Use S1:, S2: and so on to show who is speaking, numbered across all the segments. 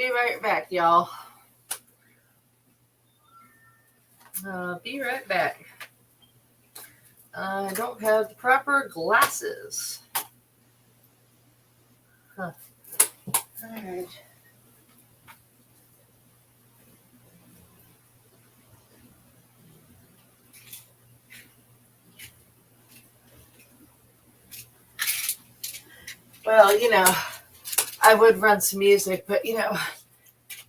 S1: Be right back, y'all. Be right back. I don't have the proper glasses. Huh. All right. Well, I would run some music, but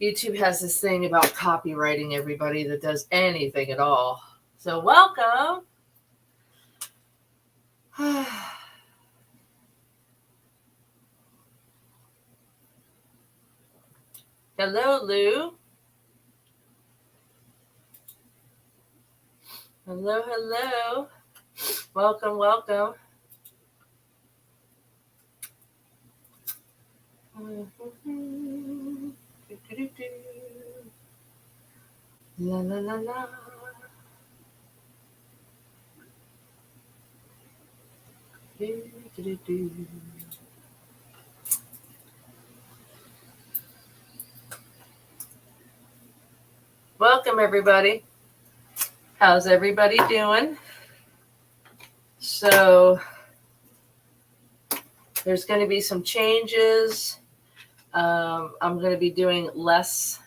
S1: YouTube has this thing about copywriting everybody that does anything at all. So welcome. Hello, Lou. Hello, hello. Welcome, welcome. La la la la. Welcome, everybody. How's everybody doing? So there's going to be some changes. I'm going to be doing less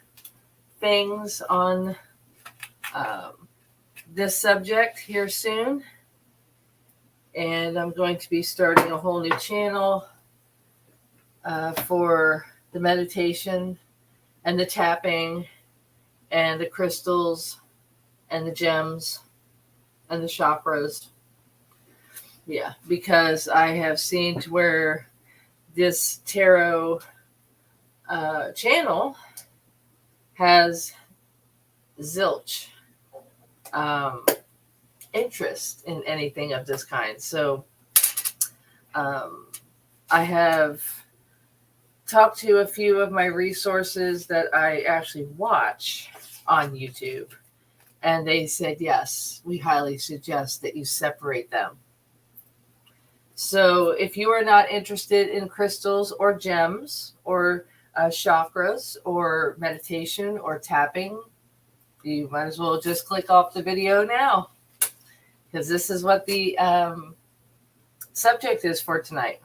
S1: things on this subject here soon. And I'm going to be starting a whole new channel for the meditation and the tapping and the crystals and the gems and the chakras. Yeah, because I have seen to where this tarot channel has zilch interest in anything of this kind. So I have talked to a few of my resources that I actually watch on YouTube, and they said, yes, we highly suggest that you separate them. So if you are not interested in crystals or gems or chakras or meditation or tapping, you might as well just click off the video now, because this is what the subject is for tonight.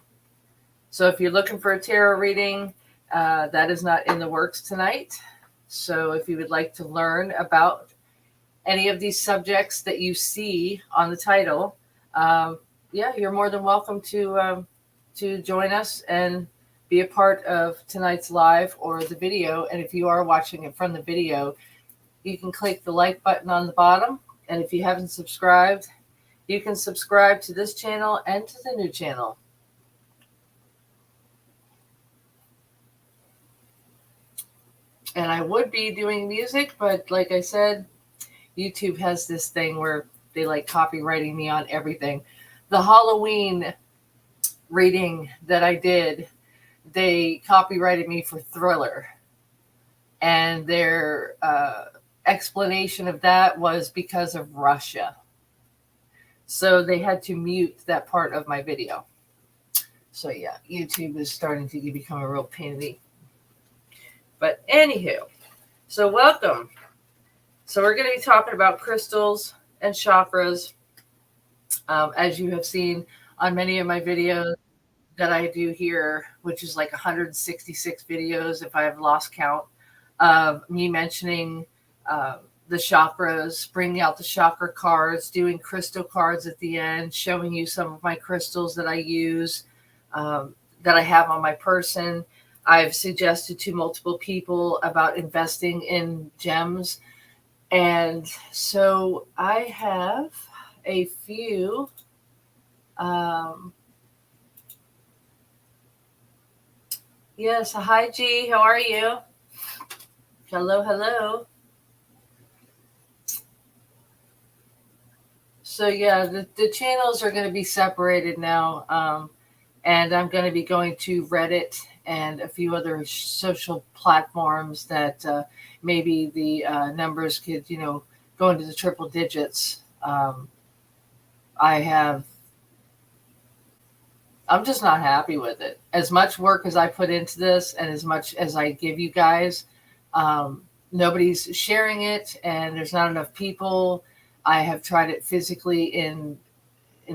S1: So if you're looking for a tarot reading, that is not in the works tonight. So if you would like to learn about any of these subjects that you see on the title, you're more than welcome to join us and be a part of tonight's live or the video. And if you are watching it from the video, you can click the like button on the bottom. And if you haven't subscribed, you can subscribe to this channel and to the new channel. And I would be doing music, but like I said, YouTube has this thing where they like copywriting me on everything. The Halloween reading that I did, they copyrighted me for Thriller. And their explanation of that was because of Russia. So they had to mute that part of my video. So yeah, YouTube is starting to become a real pain in the... But anywho, so welcome. So we're going to be talking about crystals and chakras. As you have seen on many of my videos that I do here, which is like 166 videos if I have lost count, of me mentioning the chakras, bringing out the chakra cards, doing crystal cards at the end, showing you some of my crystals that I use, that I have on my person. I've suggested to multiple people about investing in gems. And so I have a few yes, hi G, how are you? Hello, hello. So yeah, the channels are going to be separated now, and I'm going to be going to Reddit and a few other social platforms that maybe the numbers could, go into the triple digits. I have I'm just not happy with it. As much work as I put into this and as much as I give you guys, nobody's sharing it, and there's not enough people. I have tried it physically in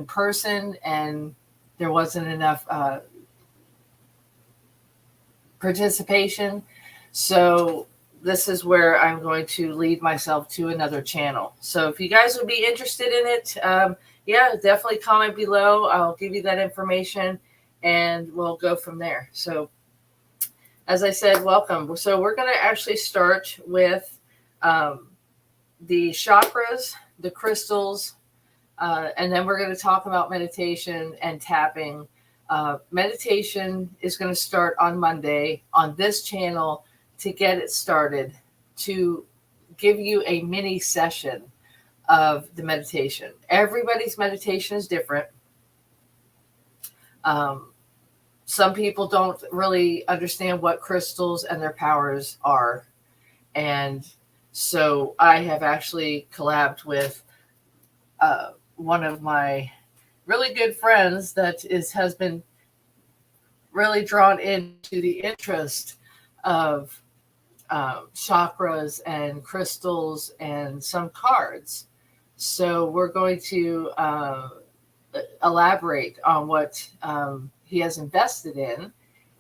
S1: person, and there wasn't enough participation. So this is where I'm going to lead myself to another channel. So if you guys would be interested in it, yeah, definitely comment below. I'll give you that information and we'll go from there. So as I said, welcome. So we're going to actually start with the chakras, the crystals, and then we're going to talk about meditation and tapping. Meditation is going to start on Monday on this channel to get it started, to give you a mini session of the meditation. Everybody's meditation is different. Some people don't really understand what crystals and their powers are. And so I have actually collabed with one of my really good friends that has been really drawn into the interest of chakras and crystals and some cards. So we're going to elaborate on what he has invested in.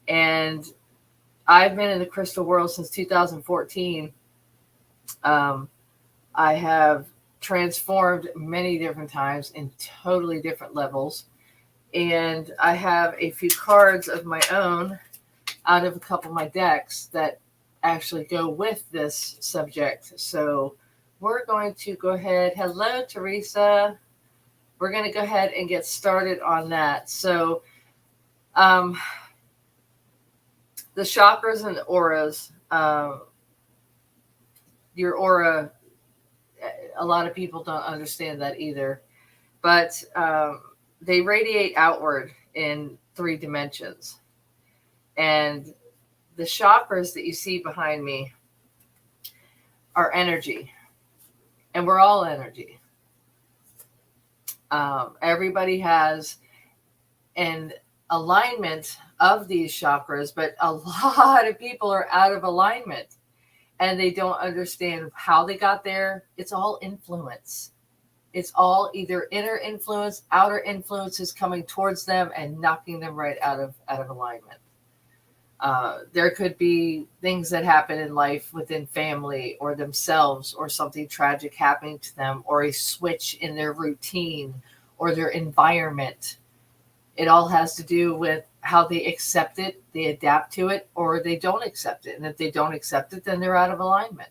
S1: And I've been in the crystal world since 2014. I have transformed many different times in totally different levels. And I have a few cards of my own out of a couple of my decks that actually go with this subject. So we're going to go ahead. Hello, Teresa. We're going to go ahead and get started on that. So the chakras and the auras, your aura, a lot of people don't understand that either. But they radiate outward in 3 dimensions. And the chakras that you see behind me are energy. And we're all energy. Everybody has an alignment of these chakras, but a lot of people are out of alignment and they don't understand how they got there. It's all influence. It's all either inner influence, outer influences coming towards them and knocking them right out of alignment. There could be things that happen in life within family or themselves, or something tragic happening to them, or a switch in their routine or their environment. It all has to do with how they accept it, they adapt to it, or they don't accept it. And if they don't accept it, then they're out of alignment.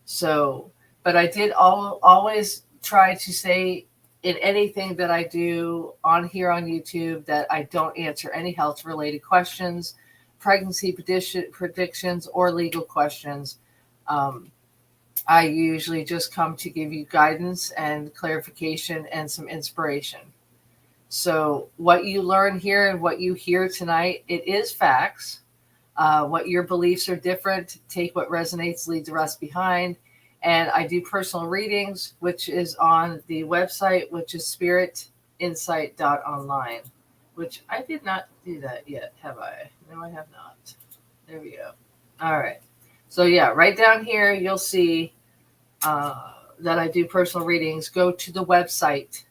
S1: So, but I did always try to say in anything that I do on here on YouTube that I don't answer any health related questions, pregnancy predictions, or legal questions. I usually just come to give you guidance and clarification and some inspiration. So what you learn here and what you hear tonight, it is facts. What your beliefs are different. Take what resonates, leave the rest behind. And I do personal readings, which is on the website, which is spiritinsight.online, which I did not do that yet, have I? No, I have not. There we go. All right. So yeah, right down here, you'll see that I do personal readings. Go to the website.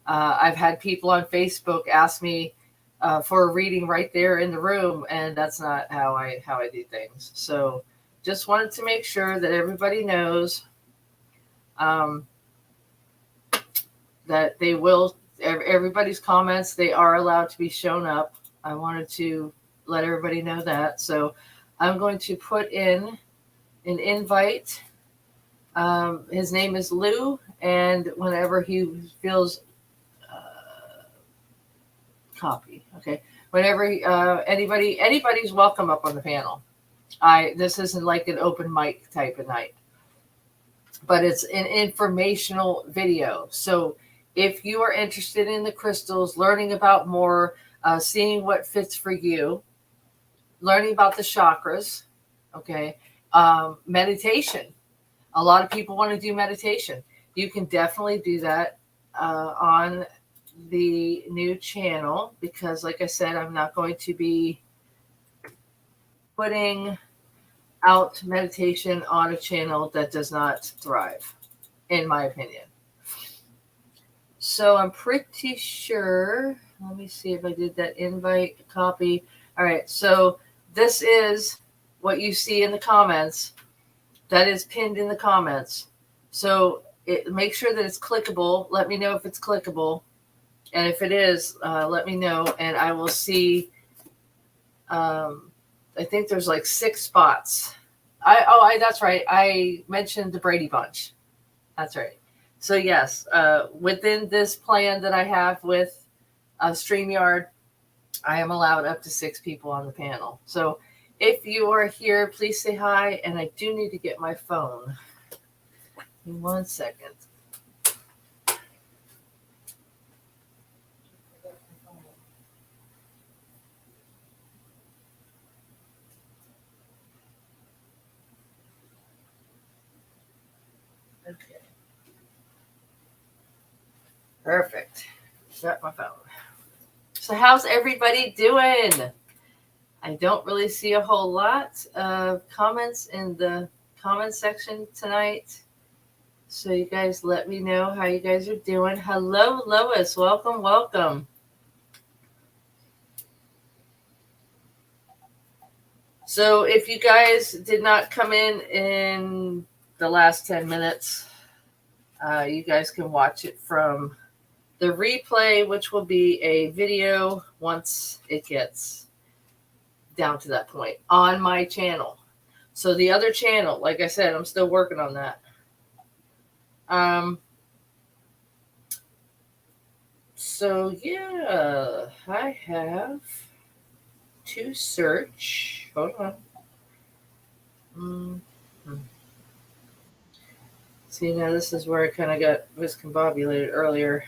S1: I've had people on Facebook ask me for a reading right there in the room, and that's not how I do things. So just wanted to make sure that everybody knows that they will, everybody's comments, they are allowed to be shown up. I wanted to let everybody know that. So I'm going to put in an invite. His name is Lou, and whenever he feels copy, okay. Whenever anybody's welcome up on the panel. This isn't like an open mic type of night, but it's an informational video. So if you are interested in the crystals, learning about more, seeing what fits for you, learning about the chakras, okay, meditation. A lot of people want to do meditation. You can definitely do that on the new channel because, like I said, I'm not going to be putting out meditation on a channel that does not thrive, in my opinion. So I'm pretty sure. Let me see if I did that invite copy. All right. So this is what you see in the comments. That is pinned in the comments. So make sure that it's clickable. Let me know if it's clickable. And if it is, let me know. And I will see. I think there's like 6 spots. That's right. I mentioned the Brady Bunch. That's right. So yes, within this plan that I have with StreamYard, I am allowed up to 6 people on the panel. So if you are here, please say hi. And I do need to get my phone. Give me 1 second. Okay. Perfect. Got my phone. So how's everybody doing? I don't really see a whole lot of comments in the comment section tonight. So you guys let me know how you guys are doing. Hello, Lois. Welcome, welcome. So if you guys did not come in the last 10 minutes, you guys can watch it from the replay, which will be a video once it gets down to that point on my channel. So the other channel, like I said, I'm still working on that. So yeah, I have to search. Hold on. See, now this is where I kind of got discombobulated earlier.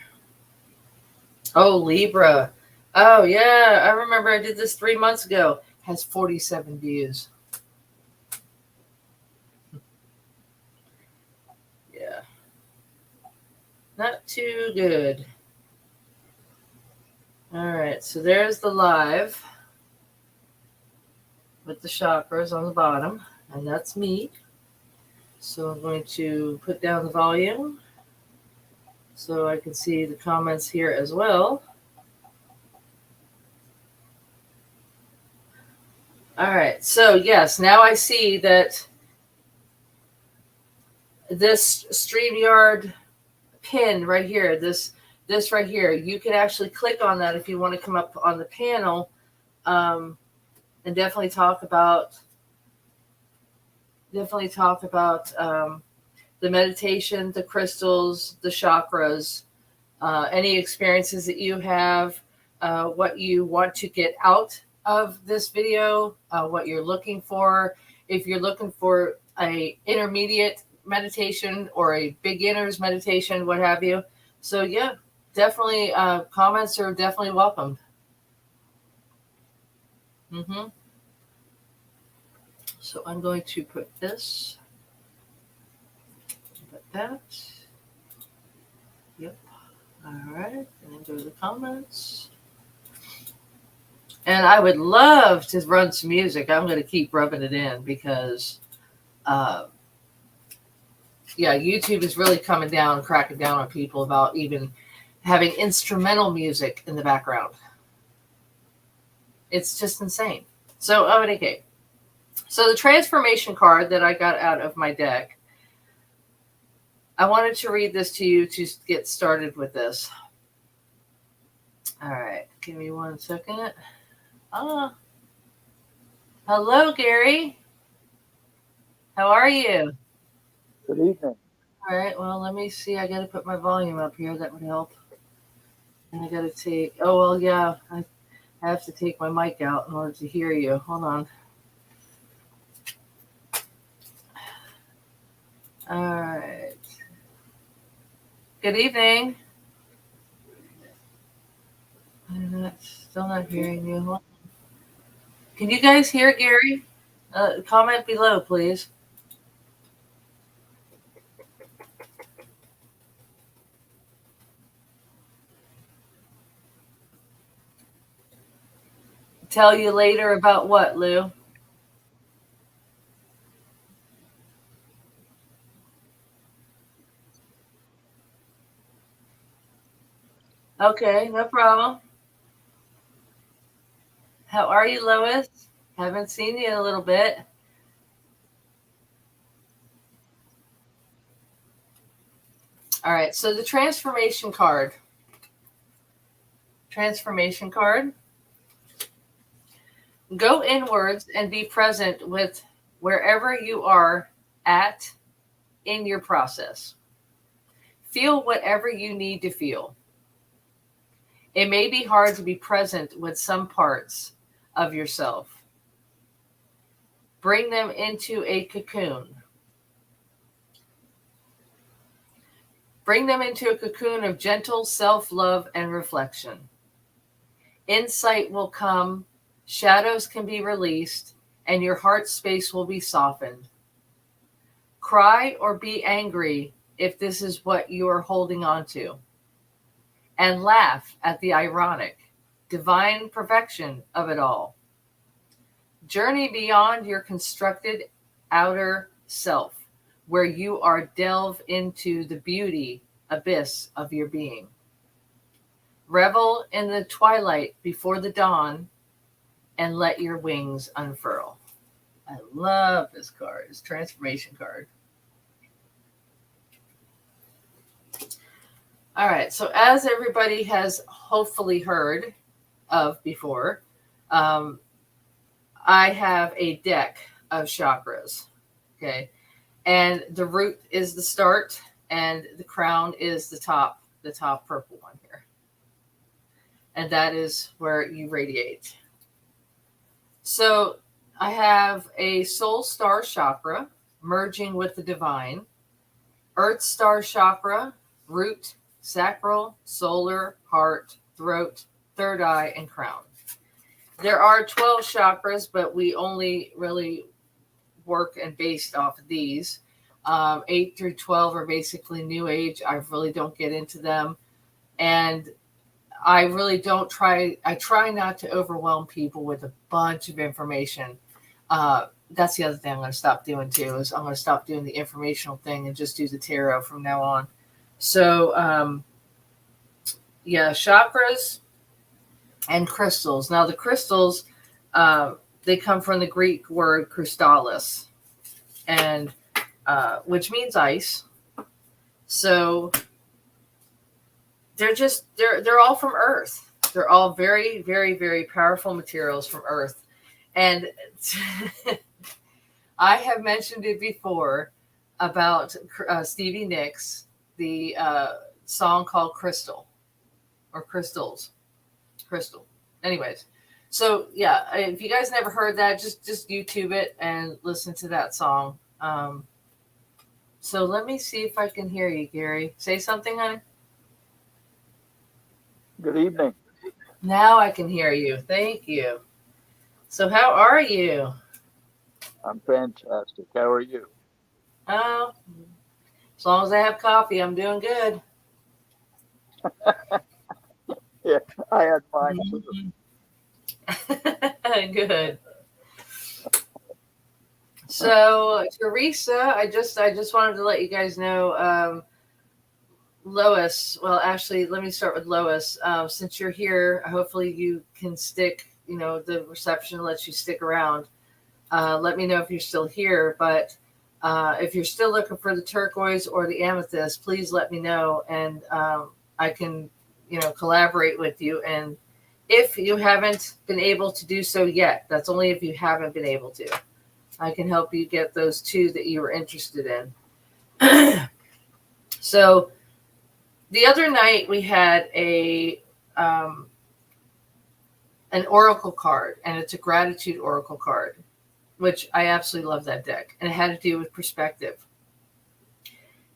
S1: Oh, Libra. Oh, yeah. I remember I did this 3 months ago. Has 47 views. Yeah. Not too good. All right. So there's the live with the chakras on the bottom. And that's me. So I'm going to put down the volume so I can see the comments here as well. All right. So, yes, now I see that this StreamYard pin right here, this right here, you can actually click on that if you want to come up on the panel and definitely talk about the meditation, the crystals, the chakras, any experiences that you have, what you want to get out of this video, what you're looking for. If you're looking for a intermediate meditation or a beginner's meditation, what have you. So yeah, definitely comments are definitely welcomed. So I'm going to put this, put that. Yep. All right. And then go to the comments. And I would love to run some music. I'm going to keep rubbing it in because, YouTube is really coming down, cracking down on people about even having instrumental music in the background. It's just insane. So, okay. So the transformation card that I got out of my deck, I wanted to read this to you to get started with this. All right. Give me 1 second. Hello, Gary. How are you?
S2: Good evening.
S1: All right. Well, let me see. I got to put my volume up here. That would help. And I got to take. Oh, well, yeah. I have to take my mic out in order to hear you. Hold on. All right. Good evening. I'm still not hearing you. Hold on. Can you guys hear Gary? Comment below, please. Tell you later about what, Lou? Okay, no problem. How are you, Lois? Haven't seen you in a little bit. All right, so the transformation card. Transformation card. Go inwards and be present with wherever you are at in your process. Feel whatever you need to feel. It may be hard to be present with some parts of yourself. Bring them into a cocoon. Bring them into a cocoon of gentle self love and reflection. Insight will come, shadows can be released, and your heart space will be softened. Cry or be angry if this is what you are holding on to. And laugh at the ironic, divine perfection of it all. Journey beyond your constructed outer self, where you are delve into the beauty abyss of your being. Revel in the twilight before the dawn and let your wings unfurl. I love this card. It's transformation card. All right. So as everybody has hopefully heard of before, I have a deck of chakras. Okay. And the root is the start and the crown is the top purple one here. And that is where you radiate. So I have a soul star chakra merging with the divine, earth star chakra, root, sacral, solar, heart, throat, third eye, and crown. There are 12 chakras, but we only really work and based off of these. 8 through 12 are basically new age. I really don't get into them. And I really don't I try not to overwhelm people with a bunch of information. That's the other thing I'm going to stop doing too, is I'm going to stop doing the informational thing and just do the tarot from now on. So, yeah, chakras and crystals. Now the crystals, they come from the Greek word crystallis, and which means ice. So they're all from Earth. They're all very, very, very powerful materials from Earth. And I have mentioned it before about Stevie Nicks, the song called Crystal or Crystals. Crystal. Anyways, so yeah, if you guys never heard that, just YouTube it and listen to that song. So let me see if I can hear you, Gary. Say something, honey.
S2: Good evening.
S1: Now I can hear you. Thank you. So how are you?
S2: I'm fantastic. How are you?
S1: Oh, as long as I have coffee, I'm doing good.
S2: Yeah, I had mine too.
S1: Good. So Teresa, I just wanted to let you guys know, Lois. Well, actually, let me start with Lois. Since you're here, hopefully you can stick. You know, the reception lets you stick around. Let me know if you're still here. But if you're still looking for the turquoise or the amethyst, please let me know, and I can, collaborate with you. And if you haven't been able to do so yet, that's only if you haven't been able to. I can help you get those two that you were interested in. So the other night we had an oracle card, and it's a gratitude oracle card, which I absolutely love that deck. And it had to do with perspective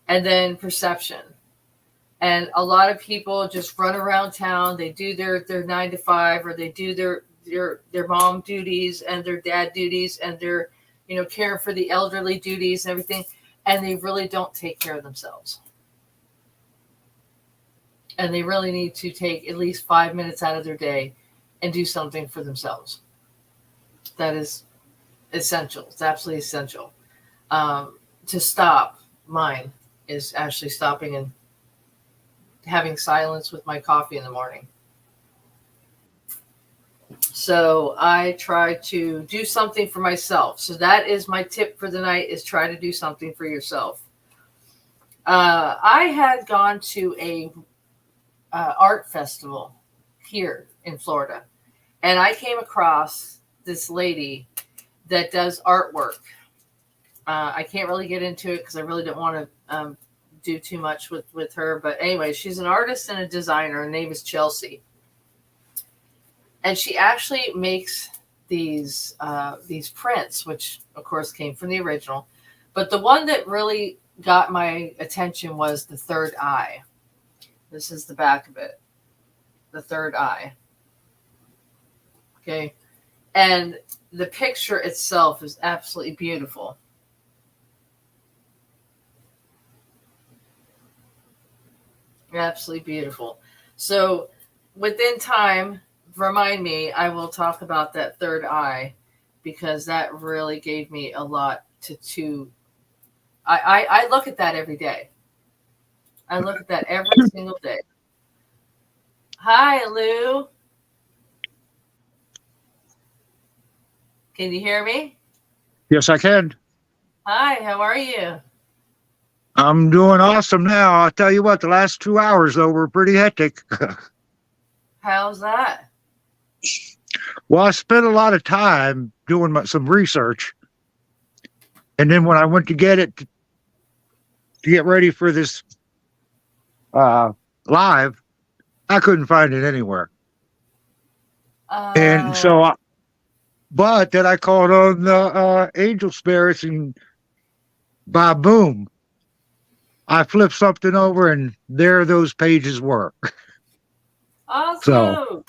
S1: and then perception. And a lot of people just run around town. They do their 9 to 5, or they do their mom duties and their dad duties, and their, caring for the elderly duties and everything. And they really don't take care of themselves. And they really need to take at least 5 minutes out of their day and do something for themselves. that is essential. It's absolutely essential. To stop mine is actually stopping and having silence with my coffee in the morning. So I try to do something for myself. So that is my tip for the night, is try to do something for yourself. I had gone to a art festival here in Florida, and I came across this lady that does artwork. I can't really get into it because I really don't want to do too much with her. But anyway, she's an artist and a designer. Her name is Chelsea. And she actually makes these prints, which of course came from the original. But the one that really got my attention was the third eye. This is the back of it. The third eye. Okay. And the picture itself is absolutely beautiful. Absolutely beautiful. So within time, remind me, I will talk about that third eye, because that really gave me a lot to I look at that every day. I look at that every single day. Hi, Lou. Can you hear me?
S3: Yes, I can.
S1: Hi, how are you?
S3: I'm doing awesome now. I'll tell you what, the last 2 hours, though, were pretty hectic.
S1: How's that?
S3: Well, I spent a lot of time doing some research. And then when I went to get it, to get ready for this live, I couldn't find it anywhere. And so, but then I called on the angel spirits, and by boom, I flipped something over, and there those pages were.
S1: Awesome.
S3: So,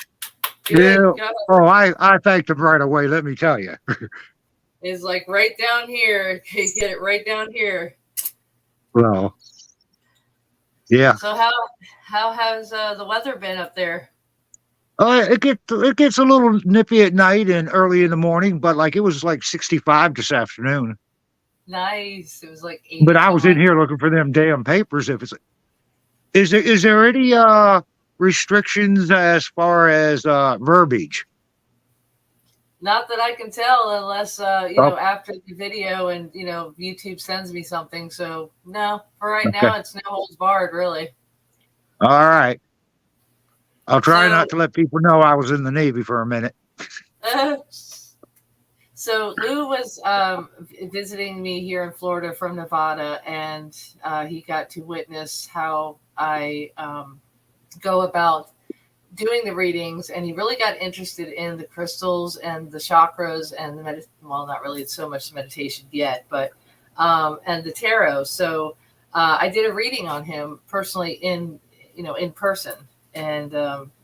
S1: Good.
S3: yeah. Oh, I thanked them right away, let me tell you.
S1: It's like right down here. You get it right down here.
S3: Well, yeah.
S1: So how has the weather been up there?
S3: It gets a little nippy at night and early in the morning, but like it was like 65 this afternoon.
S1: Nice. It was like 85.
S3: But I was in here looking for them damn papers. Is there any restrictions as far as verbiage?
S1: Not that I can tell, unless know, after the video and YouTube sends me something. So no, for right now it's no holds barred, really.
S3: All right. I'll try not to let people know I was in the Navy for a minute.
S1: So Lou was visiting me here in Florida from Nevada, and he got to witness how I go about doing the readings, and he really got interested in the crystals and the chakras and the well, not really so much the meditation yet, but and the tarot. So I did a reading on him personally in person, and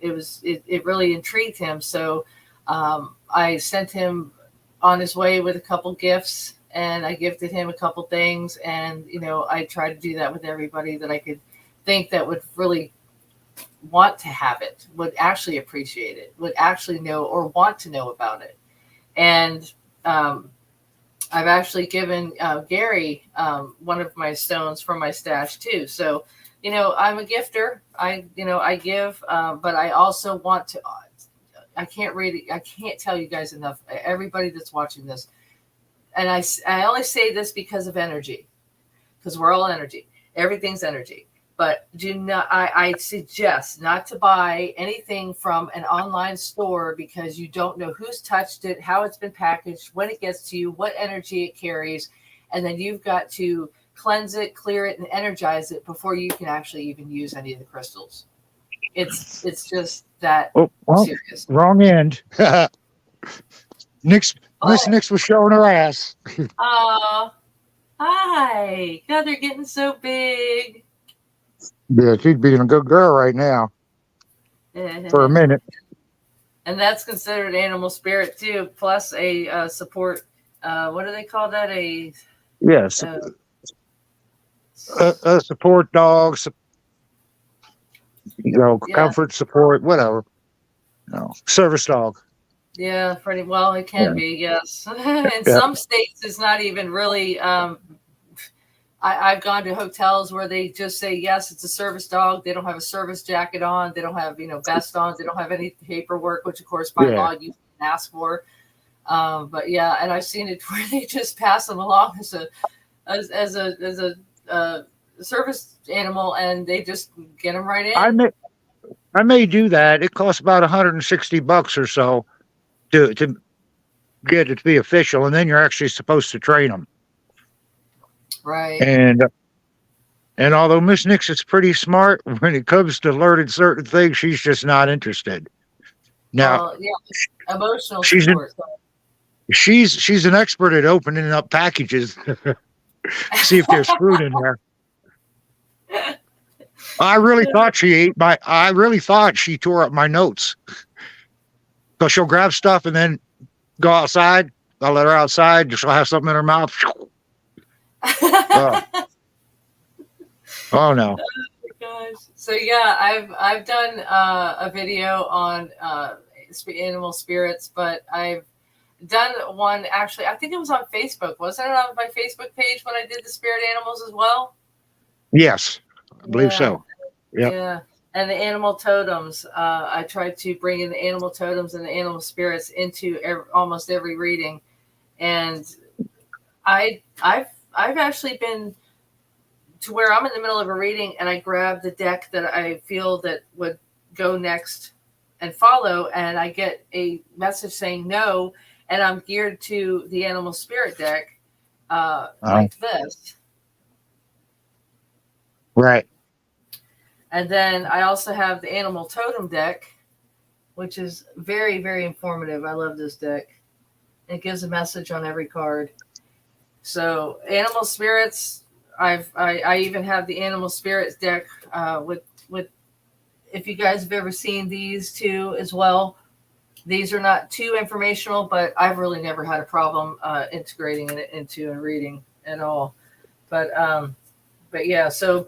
S1: it really intrigued him. So I sent him on his way with a couple gifts, and I gifted him a couple things, and I try to do that with everybody that I could think that would really want to have it, would actually appreciate it, would actually know or want to know about it. And I've actually given Gary one of my stones from my stash too. So I'm a gifter. I give, but I also want to. I can't tell you guys enough. Everybody that's watching this, and I only say this because of energy, because we're all energy. Everything's energy. But do not. I suggest not to buy anything from an online store, because you don't know who's touched it, how it's been packaged, when it gets to you, what energy it carries, and then you've got to cleanse it, clear it, and energize it before you can actually even use any of the crystals. It's just that serious.
S3: Wrong end. Miss Nix was showing her ass.
S1: Oh, hi. God, they're getting so big.
S3: Yeah, she's being a good girl right now. For a minute.
S1: And that's considered animal spirit too, plus a support. What do they call that?
S3: Yes. A support dog. Comfort, support, whatever. No, service dog.
S1: Yeah, pretty well. It can be, yes. In
S3: Yeah.
S1: some states, it's not even really. I've gone to hotels where they just say, yes, it's a service dog. They don't have a service jacket on. They don't have, vest on. They don't have any paperwork, which, of course, by
S3: Yeah.
S1: law, you can ask for. But yeah, and I've seen it where they just pass them along as a service animal, and they just get them right in.
S3: I may do that. It costs about $160 or so to get it to be official, and then you're actually supposed to train them.
S1: Right.
S3: And although Miss Nix is pretty smart, when it comes to learning certain things, she's just not interested. Now,
S1: Yeah, emotional
S3: she's
S1: support.
S3: she's an expert at opening up packages, see if there's fruit in there. I really thought she tore up my notes. Because she'll grab stuff and then go outside. I'll let her outside. She'll have something in her mouth. Oh, oh no.
S1: Gosh. So yeah, I've done a video on animal spirits, but I've done one actually. I think it was on Facebook. Wasn't it on my Facebook page when I did the spirit animals as well?
S3: Yes, I believe
S1: Yeah.
S3: so. Yep.
S1: Yeah. And the animal totems. I tried to bring in the animal totems and the animal spirits into almost every reading, and I've actually been to where I'm in the middle of a reading and I grab the deck that I feel that would go next and follow, and I get a message saying no, and I'm geared to the animal spirit deck, like this.
S3: Right.
S1: And then I also have the animal totem deck, which is very, very informative. I love this deck. It gives a message on every card. So animal spirits, I even have the animal spirits deck with if you guys have ever seen these two as well. These are not too informational, but I've really never had a problem integrating it into a reading at all. But yeah, so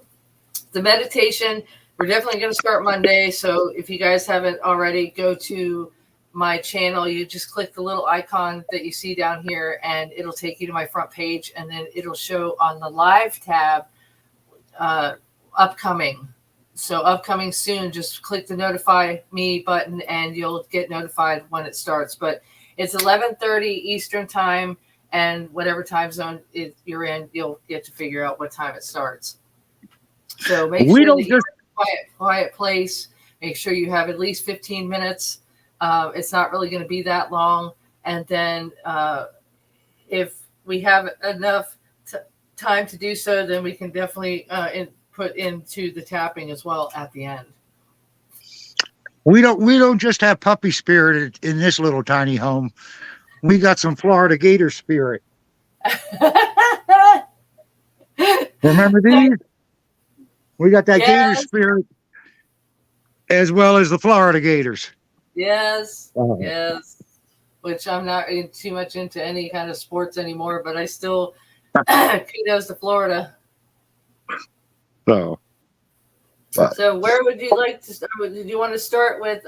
S1: the meditation, we're definitely going to start Monday. So if you guys haven't already, go to my channel. You just click the little icon that you see down here, and it'll take you to my front page, and then it'll show on the live tab upcoming. So upcoming soon, just click the notify me button and you'll get notified when it starts. But it's 11:30 Eastern time, and whatever time zone you're in, you'll get to figure out what time it starts. So make sure that you're in a quiet place. Make sure you have at least 15 minutes. It's not really going to be that long. And then if we have enough time to do so, then we can definitely put into the tapping as well at the end.
S3: We don't just have puppy spirit in this little tiny home. We got some Florida Gator spirit. Remember these? We got that Gator spirit as well as the Florida Gators.
S1: Yes. Yes. Which I'm not too much into any kind of sports anymore, but I still kudos to Florida.
S3: So
S1: where would you like to start? Did you want to start with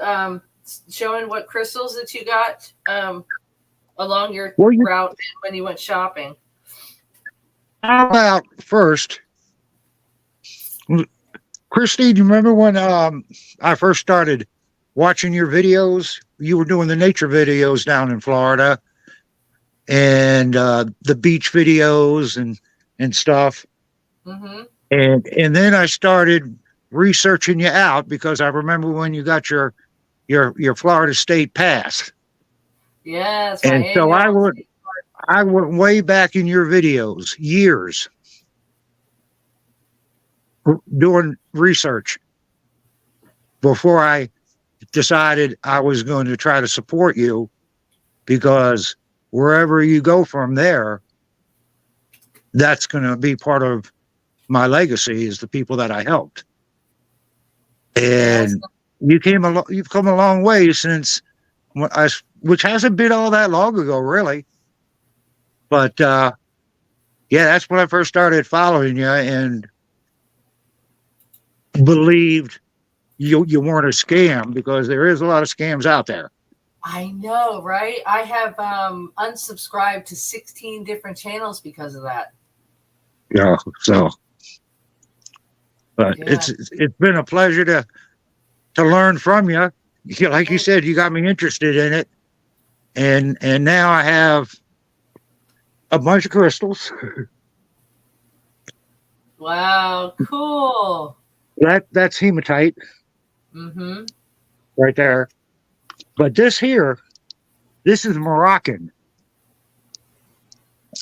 S1: showing what crystals that you got along your route when you went shopping?
S3: How about first, Christy, do you remember when I first started watching your videos? You were doing the nature videos down in Florida and the beach videos and stuff.
S1: Mm-hmm.
S3: And then I started researching you out because I remember when you got your Florida State pass.
S1: Yes.
S3: And so I went way back in your videos, years, doing research before I decided I was going to try to support you, because wherever you go from there, that's going to be part of my legacy, is the people that I helped. And you've come a long way since which hasn't been all that long ago, really. But yeah, that's when I first started following you and believed you weren't a scam, because there is a lot of scams out there.
S1: I know, right? I have unsubscribed to 16 different channels because of that.
S3: Yeah. So, but
S1: Yeah.
S3: it's been a pleasure to learn from you. Like you said, you got me interested in it, and now I have a bunch of crystals.
S1: Wow, cool.
S3: That's hematite
S1: Mm-hmm.
S3: right there. But this is Moroccan,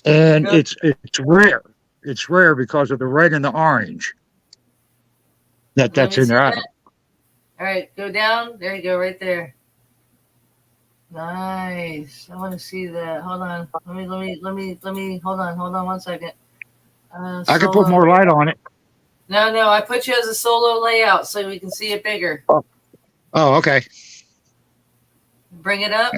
S3: and
S1: Good.
S3: it's rare. It's rare because of the red and the orange
S1: Let
S3: that's
S1: me
S3: in
S1: see
S3: there.
S1: that. All right, go down. There you go, right there. Nice. I want to see that. Hold on. Let me. Hold on 1 second.
S3: I could put
S1: Solo.
S3: more light on it.
S1: No. I put you as a solo layout so we can see it bigger.
S3: Oh, okay.
S1: Bring it up.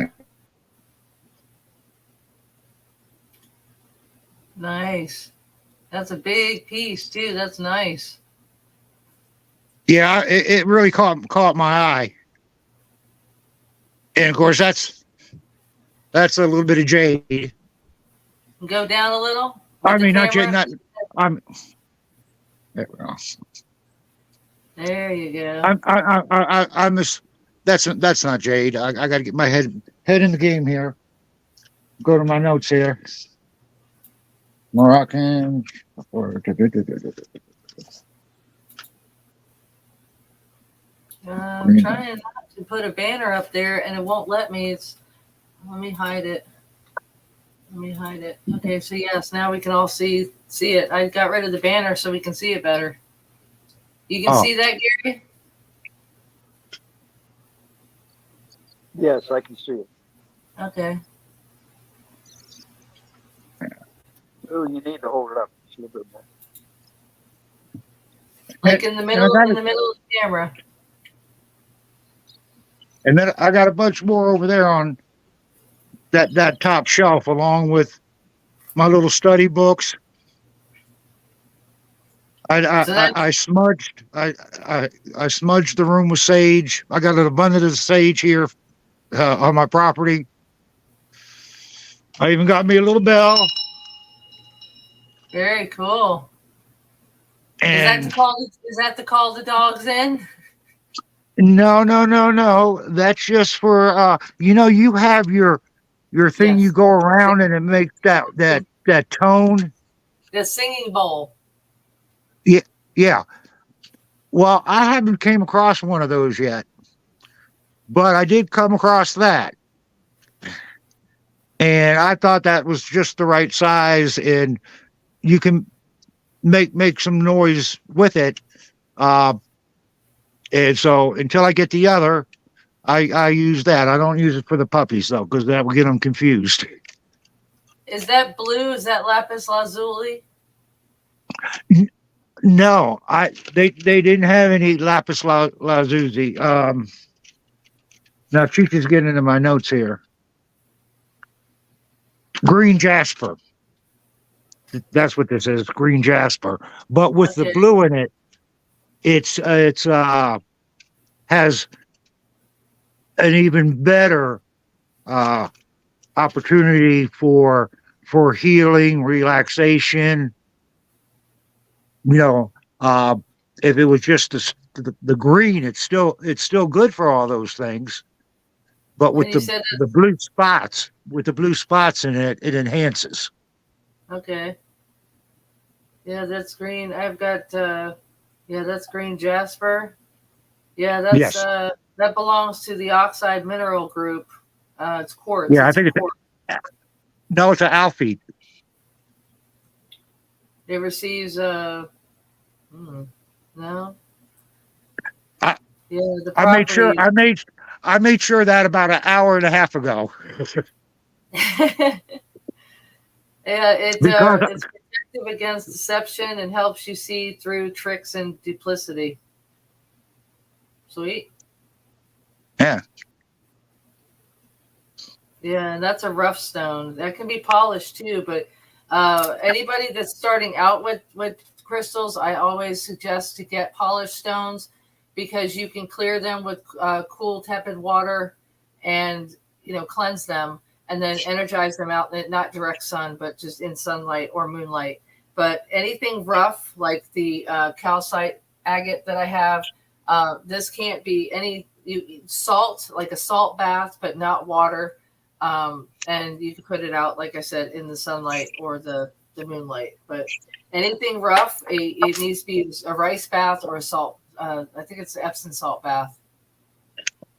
S1: Nice. That's a big piece too. That's nice.
S3: Yeah, it really caught my eye, and of course that's a little bit of jade.
S1: Go down a little
S3: I
S1: with the
S3: mean, not jade,
S1: camera.
S3: not I'm. There we go.
S1: There you go.
S3: I'm this. That's not jade. I got to get my head in the game here. Go to my notes here. Moroccan.
S1: I'm trying not to put a banner up there and it won't let me. Let me hide it. Let me hide it. Okay, so yes, now we can all see it. I got rid of the banner so we can see it better. You can
S3: Oh,
S1: see that, Gary?
S2: Yes, I can see it.
S1: Okay.
S2: Oh, you need to hold it up just a little bit more.
S1: Like in the
S3: and
S1: middle of the camera.
S3: then I got a bunch more over there on that top shelf, along with my little study books.
S1: So that
S3: I smudged I smudged the room with sage. I got an abundance of sage here on my property. I even got me a little bell.
S1: very cool.
S3: And
S1: Is that to call the dogs in?
S3: no. That's just for you have your thing you
S1: Yes.
S3: go around and it makes that tone.
S1: The singing bowl.
S3: Yeah, yeah. Well, I haven't came across one of those yet, but I did come across that. And I thought that was just the right size and you can make some noise with it. Uh and so until I get the other, I use that. I don't use it for the puppies though, because that will get them confused.
S1: Is that blue? Is that lapis lazuli?
S3: No, they didn't have any lapis lazuli. Now she's just getting into my notes here. Green jasper. That's what this is. Green jasper. But with the
S1: Okay.
S3: blue in it, it's has an even better uh opportunity for healing, relaxation. You know, uh, if it was just the green, it's still good for all those things. But
S1: And
S3: with
S1: you said
S3: with the blue spots in it, it enhances.
S1: that. Okay. Yeah, that's green. I've got yeah, that's green jasper. Yeah,
S3: Yes,
S1: that belongs to the oxide mineral group. It's quartz.
S3: yeah, I
S1: It's a
S3: think
S1: quartz.
S3: no, it's an alpha.
S1: It receives no.
S3: I
S1: Yeah, the
S3: I made sure
S1: properties.
S3: I made sure that about an hour and a half ago
S1: Yeah,
S3: because
S1: it's protective against deception and helps you see through tricks and duplicity. Sweet.
S3: yeah,
S1: Yeah, and that's a rough stone. That can be polished too, but anybody that's starting out with crystals, I always suggest to get polished stones because you can clear them with cool tepid water, and cleanse them and then energize them out in not direct sun, but just in sunlight or moonlight. But anything rough, like the calcite agate that I have, this can't be any salt, like a salt bath, but not water. And you can put it out, like I said, in the sunlight or the moonlight. But anything rough, it needs to be a rice bath or a salt. I think it's Epsom salt bath.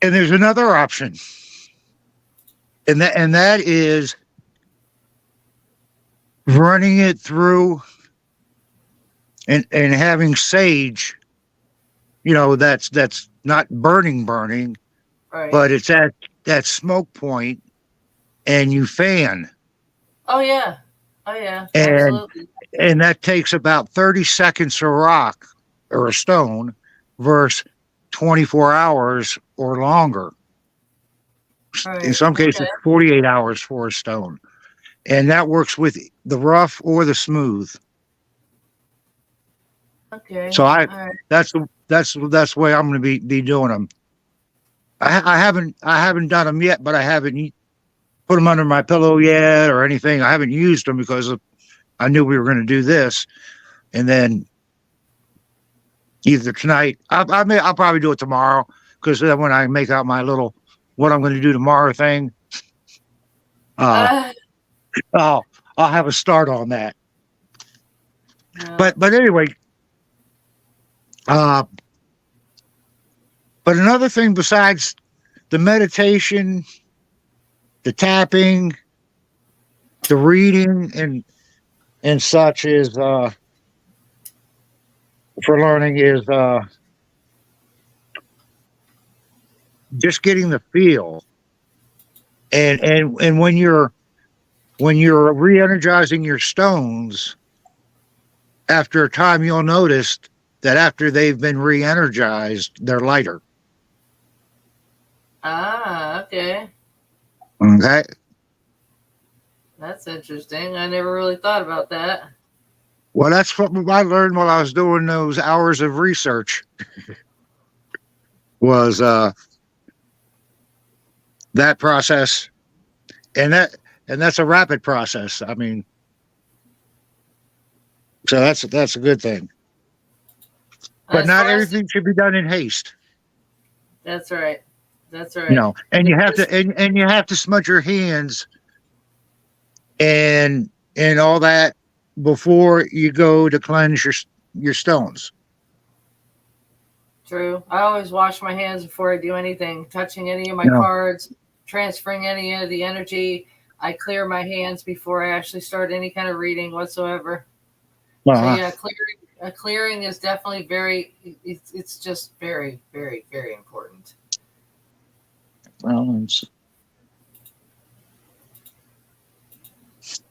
S3: And there's another option, and that is running it through and having sage. That's not burning,
S1: Right.
S3: but it's at that smoke point, and you fan.
S1: Oh yeah,
S3: And
S1: absolutely.
S3: and that takes about 30 seconds to rock or a stone versus 24 hours or longer.
S1: Right.
S3: In some cases,
S1: Okay.
S3: 48 hours for a stone. And that works with the rough or the smooth.
S1: Okay.
S3: So
S1: All right.
S3: that's the way I'm going to be doing them. I haven't done them yet, but I haven't put them under my pillow yet or anything. I haven't used them because I knew we were going to do this, and then either tonight, I'll probably do it tomorrow, because then when I make out my little what I'm going to do tomorrow thing, I'll have a start on that.
S1: No.
S3: But anyway, but another thing besides the meditation, the tapping, the reading, and such is for learning is just getting the feel, and when you're re-energizing your stones, after a time you'll notice that after they've been re-energized, they're lighter.
S1: Okay.
S3: Okay.
S1: That's interesting. I never really thought about that.
S3: Well, that's what I learned while I was doing those hours of research. Was that process, and that's a rapid process. I mean, so that's a good thing. But
S1: As
S3: not
S1: far as-
S3: everything should be done in haste.
S1: That's right. That's right.
S3: And you have to and you have to smudge your hands and all that before you go to cleanse your stones.
S1: True. I always wash my hands before I do anything, touching any of my
S3: Yeah.
S1: cards, transferring any of the energy. I clear my hands before I actually start any kind of reading whatsoever. So yeah, clearing is definitely it's just very, very, very important.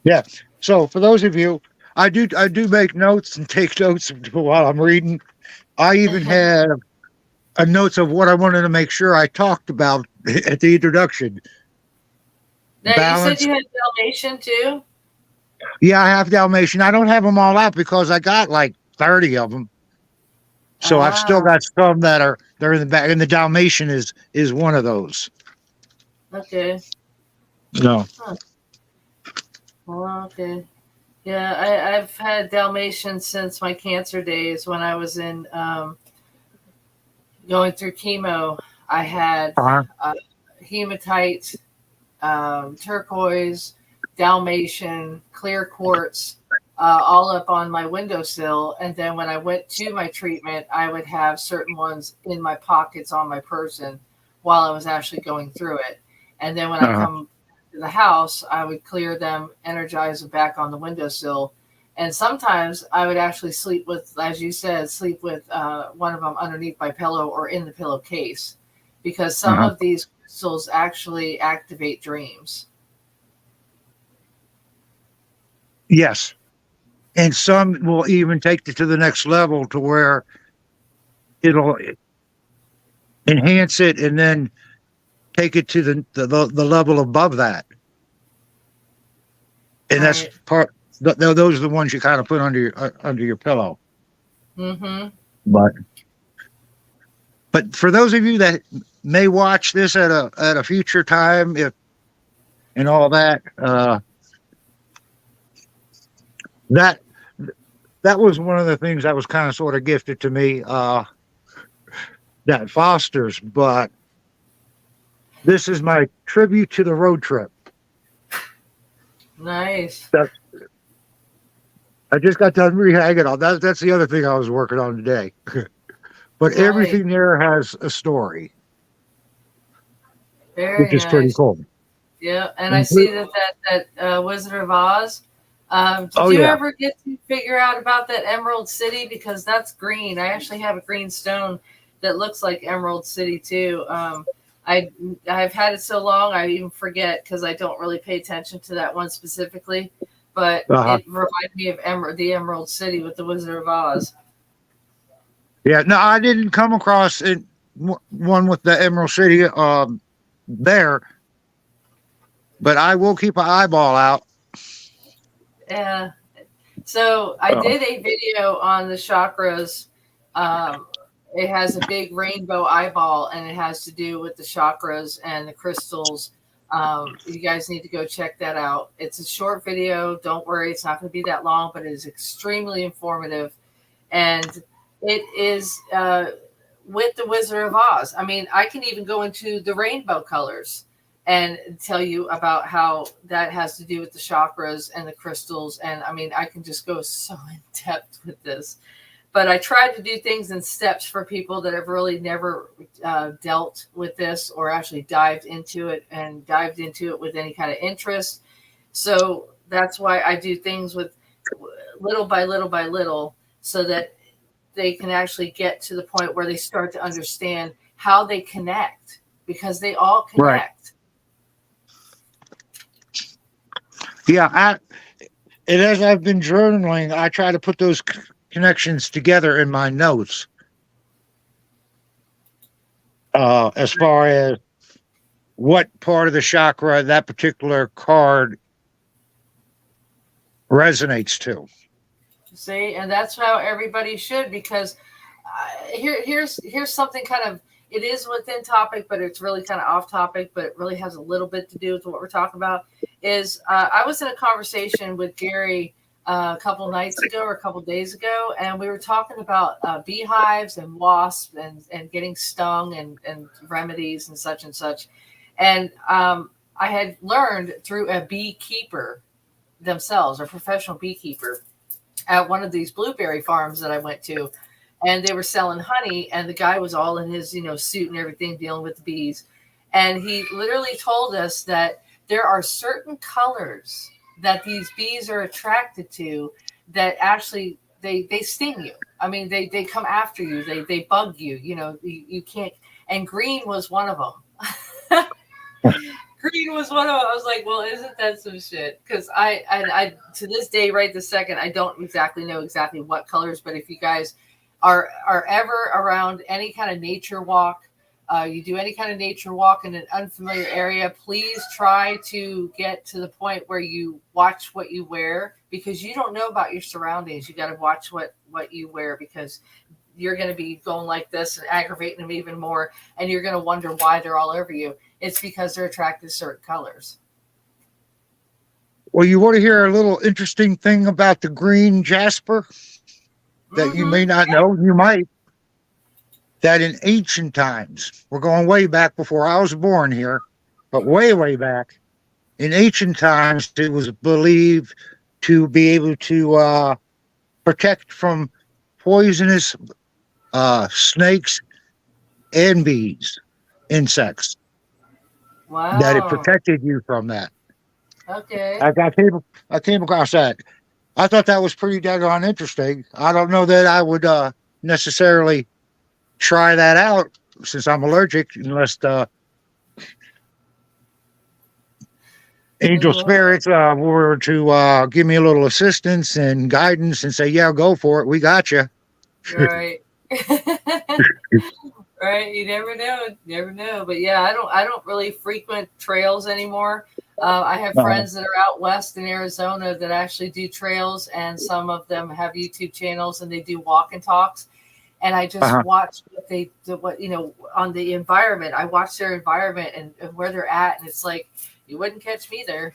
S3: Yeah. So for those of you, I do make notes and take notes while I'm reading. I even have a notes of what I wanted to make sure I talked about at the introduction.
S1: Now,
S3: Balance.
S1: you said you had Dalmatian too?
S3: Yeah, I have Dalmatian. I don't have them all out because I got like 30 of them. So I've still got some they're in the back, and the Dalmatian is one of those.
S1: Okay.
S3: No.
S1: Huh. Well, okay. Yeah, I've had Dalmatian since my cancer days when I was in going through chemo. I had hematite, turquoise, Dalmatian, clear quartz, all up on my windowsill. And then when I went to my treatment, I would have certain ones in my pockets on my person while I was actually going through it. And then when I come to the house, I would clear them, energize them back on the windowsill. And sometimes I would actually sleep with, as you said, one of them underneath my pillow or in the pillowcase, because some of these crystals actually activate dreams.
S3: Yes. And some will even take it to the next level to where it'll enhance it and then take it to the level above that. And that's part. Those are the ones you kind of put under your pillow.
S1: Mm-hmm.
S3: But for those of you that may watch this at a future time, and all that. That that was one of the things that was kind of sort of gifted to me. That Foster's, but this is my tribute to the road trip.
S1: Nice.
S3: I just got done rehanging on that. That's the other thing I was working on today. But
S1: Nice.
S3: everything there has a story,
S1: Very
S3: which is pretty
S1: nice.
S3: cool.
S1: Yeah, and I see that Wizard of Oz. Did you ever get to figure out about that Emerald City? Because that's green. I actually have a green stone that looks like Emerald City too. I've had it so long I even forget because I don't really pay attention to that one specifically. But it reminded me of the Emerald City with the Wizard of Oz.
S3: Yeah, no, I didn't come across one with the Emerald City there, but I will keep an eyeball out.
S1: Yeah. So I did a video on the chakras. It has a big rainbow eyeball, and it has to do with the chakras and the crystals. You guys need to go check that out. It's a short video. Don't worry, it's not going to be that long, but it is extremely informative. And it is with the Wizard of Oz. I mean, I can even go into the rainbow colors and tell you about how that has to do with the chakras and the crystals. And I mean, I can just go so in depth with this. But I tried to do things in steps for people that have really never dealt with this or actually dived into it with any kind of interest. So that's why I do things with little by little by little, so that they can actually get to the point where they start to understand how they connect, because they all connect.
S3: Right. Yeah. And as I've been journaling, I try to put those connections together in my notes. As far as what part of the chakra that particular card resonates to.
S1: See, and that's how everybody should, because here's something kind of, it is within topic, but it's really kind of off topic, but it really has a little bit to do with what we're talking about. Is I was in a conversation with Gary a couple nights ago or a couple days ago, and we were talking about beehives and wasps and getting stung and remedies and such and such. And I had learned through a beekeeper themselves, a professional beekeeper, at one of these blueberry farms that I went to, and they were selling honey, and the guy was all in his, suit and everything, dealing with the bees. And he literally told us that there are certain colors that these bees are attracted to that actually they sting you. I mean, they come after you. They bug you. You can't. And green was one of them. Green was one of them. I was like, well, isn't that some shit? Because I to this day, right this second, I don't exactly know what colors. But if you guys are ever around any kind of nature walk, you do any kind of nature walk in an unfamiliar area, please try to get to the point where you watch what you wear, because you don't know about your surroundings. You got to watch what you wear, because you're going to be going like this and aggravating them even more, and you're going to wonder why they're all over you. It's because they're attracted to certain colors.
S3: Well, you want to hear a little interesting thing about the green jasper that you may not know? You might. That in ancient times, we're going way back before I was born here, but way, way back, in ancient times, it was believed to be able to protect from poisonous snakes and bees, insects.
S1: Wow.
S3: That it protected you from that.
S1: Okay.
S3: I came across that. I thought that was pretty daggone interesting. I don't know that I would necessarily try that out, since I'm allergic, unless the angel spirits were to give me a little assistance and guidance and say, yeah, go for it. We got you.
S1: Right. Right. You never know. But yeah, I don't really frequent trails anymore. I have friends that are out west in Arizona that actually do trails, and some of them have YouTube channels and they do walk and talks. And I just watch on the environment. I watch their environment and where they're at. And it's like, You wouldn't catch me there.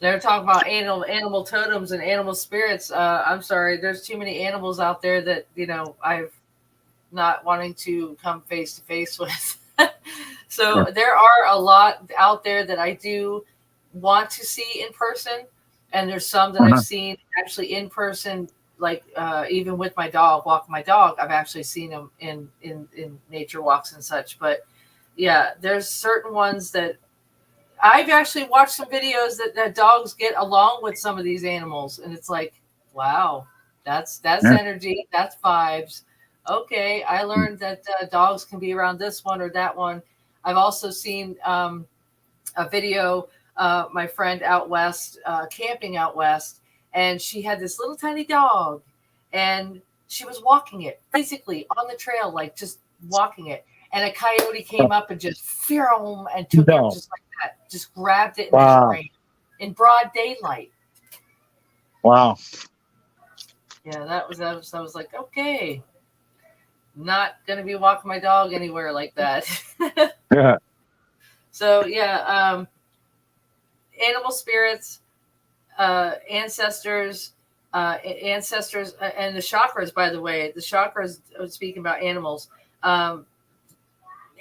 S1: They're talking about animal totems and animal spirits. I'm sorry, there's too many animals out there that I've not wanting to come face to face with. So there are a lot out there that I do want to see in person, and there's some that I've seen actually in person. Like even with my dog, walking my dog, I've actually seen them in nature walks and such. But yeah, there's certain ones that I've actually watched some videos that dogs get along with some of these animals, and it's like, wow, that's energy, that's vibes. Okay, I learned that dogs can be around this one or that one. I've also seen a video, my friend out west, camping out west, and she had this little tiny dog, and she was walking it physically on the trail, like just walking it. And a coyote came up and just and took it just like that, just grabbed it and just ran in broad daylight.
S3: Wow.
S1: Yeah, that was I was like, okay, not gonna be walking my dog anywhere like that.
S3: Yeah.
S1: So yeah, animal spirits, ancestors, and the chakras. By the way, the chakras. Speaking about animals,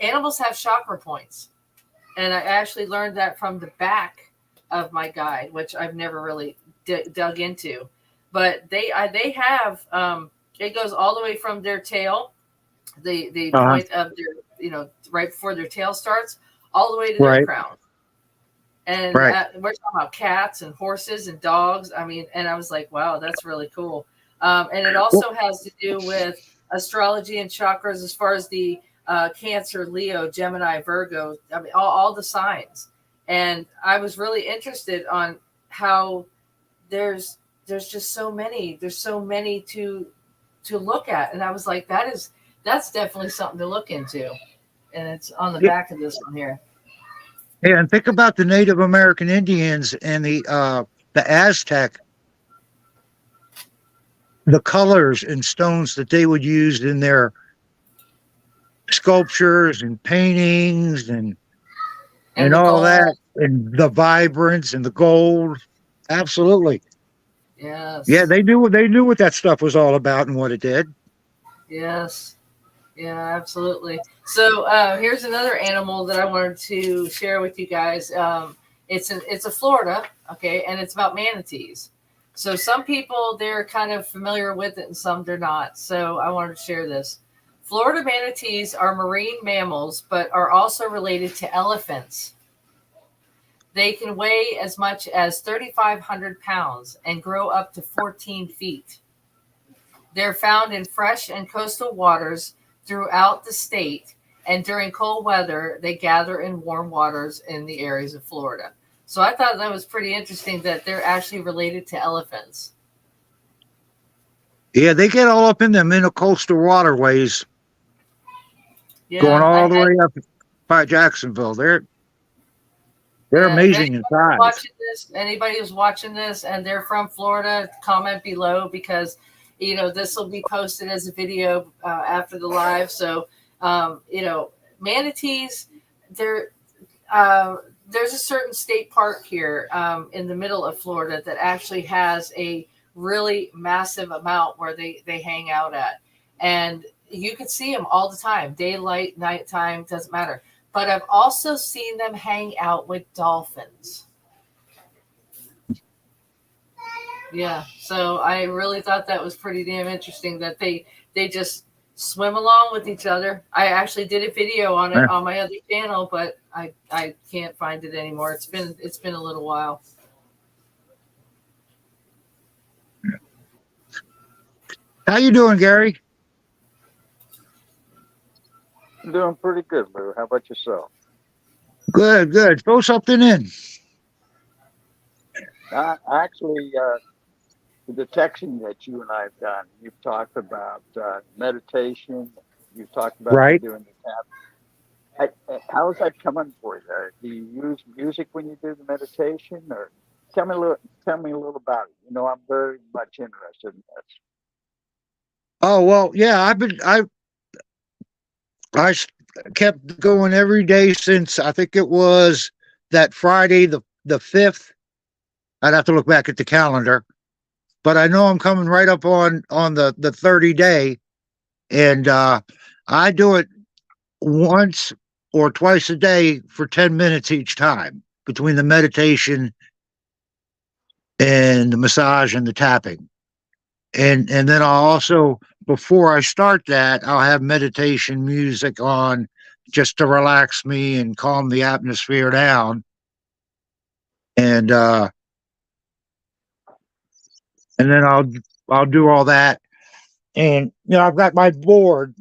S1: animals have chakra points, and I actually learned that from the back of my guide, which I've never really dug into. But they have it goes all the way from their tail, the point of their right before their tail starts, all the way to their crown. And we're talking about cats and horses and dogs. I mean, and I was like, wow, that's really cool. And it also has to do with astrology and chakras as far as the Cancer, Leo, Gemini, Virgo. I mean, all the signs. And I was really interested on how there's just so many. There's so many to look at. And I was like, that's definitely something to look into. And it's on the back of this one here.
S3: Yeah, and think about the Native American Indians and the Aztec, the colors and stones that they would use in their sculptures and paintings and all gold. That, and the vibrance and the gold. Absolutely.
S1: Yes.
S3: Yeah, they knew what that stuff was all about and what it did.
S1: Yes. Yeah, absolutely. So here's another animal that I wanted to share with you guys. It's a Florida, okay, and it's about manatees. So some people, they're kind of familiar with it and some they're not. So I wanted to share this. Florida manatees are marine mammals, but are also related to elephants. They can weigh as much as 3,500 pounds and grow up to 14 feet. They're found in fresh and coastal waters throughout the state, and during cold weather, they gather in warm waters in the areas of Florida. So I thought that was pretty interesting that they're actually related to elephants.
S3: Yeah, they get all up in them intercoastal waterways, going all the way up by Jacksonville. They're amazing in size.
S1: Anybody who's watching this and they're from Florida, comment below, because this will be posted as a video after the live. So, manatees, there's a certain state park here in the middle of Florida that actually has a really massive amount where they hang out at. And you can see them all the time, daylight, nighttime, doesn't matter. But I've also seen them hang out with dolphins. Yeah, so I really thought that was pretty damn interesting that they just swim along with each other. I actually did a video on it on my other channel, but I can't find it anymore. It's been a little while.
S3: How you doing, Gary?
S2: I'm doing pretty good, Lou. How about yourself?
S3: Good. Throw something in.
S2: Actually, the texting that you and I have done, you've talked about meditation. You've talked about doing the tap. How is that coming for you? Do you use music when you do the meditation, or tell me a little about it? I'm very much interested in this.
S3: Oh well, yeah. kept going every day since I think it was that Friday, the 5th. I'd have to look back at the calendar, but I know I'm coming right up on the 30 day, and I do it once or twice a day for 10 minutes each time between the meditation and the massage and the tapping. And then I'll also, before I start that, I'll have meditation music on just to relax me and calm the atmosphere down. And then I'll do all that. And I've got my board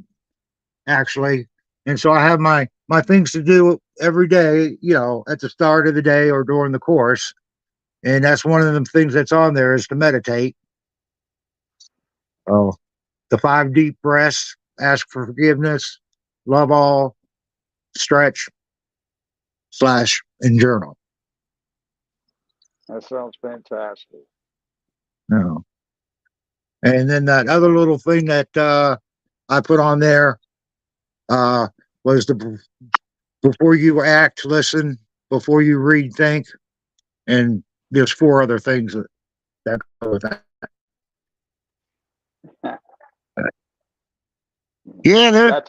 S3: actually, and so I have my things to do every day, at the start of the day or during the course. And that's one of the things that's on there is to meditate. Oh, the 5 deep breaths, ask for forgiveness, love all, stretch, / and journal.
S2: That sounds fantastic.
S3: No. And then that other little thing that I put on there was the before you act, listen, before you read, think, and there's 4 other things that go with that. Yeah,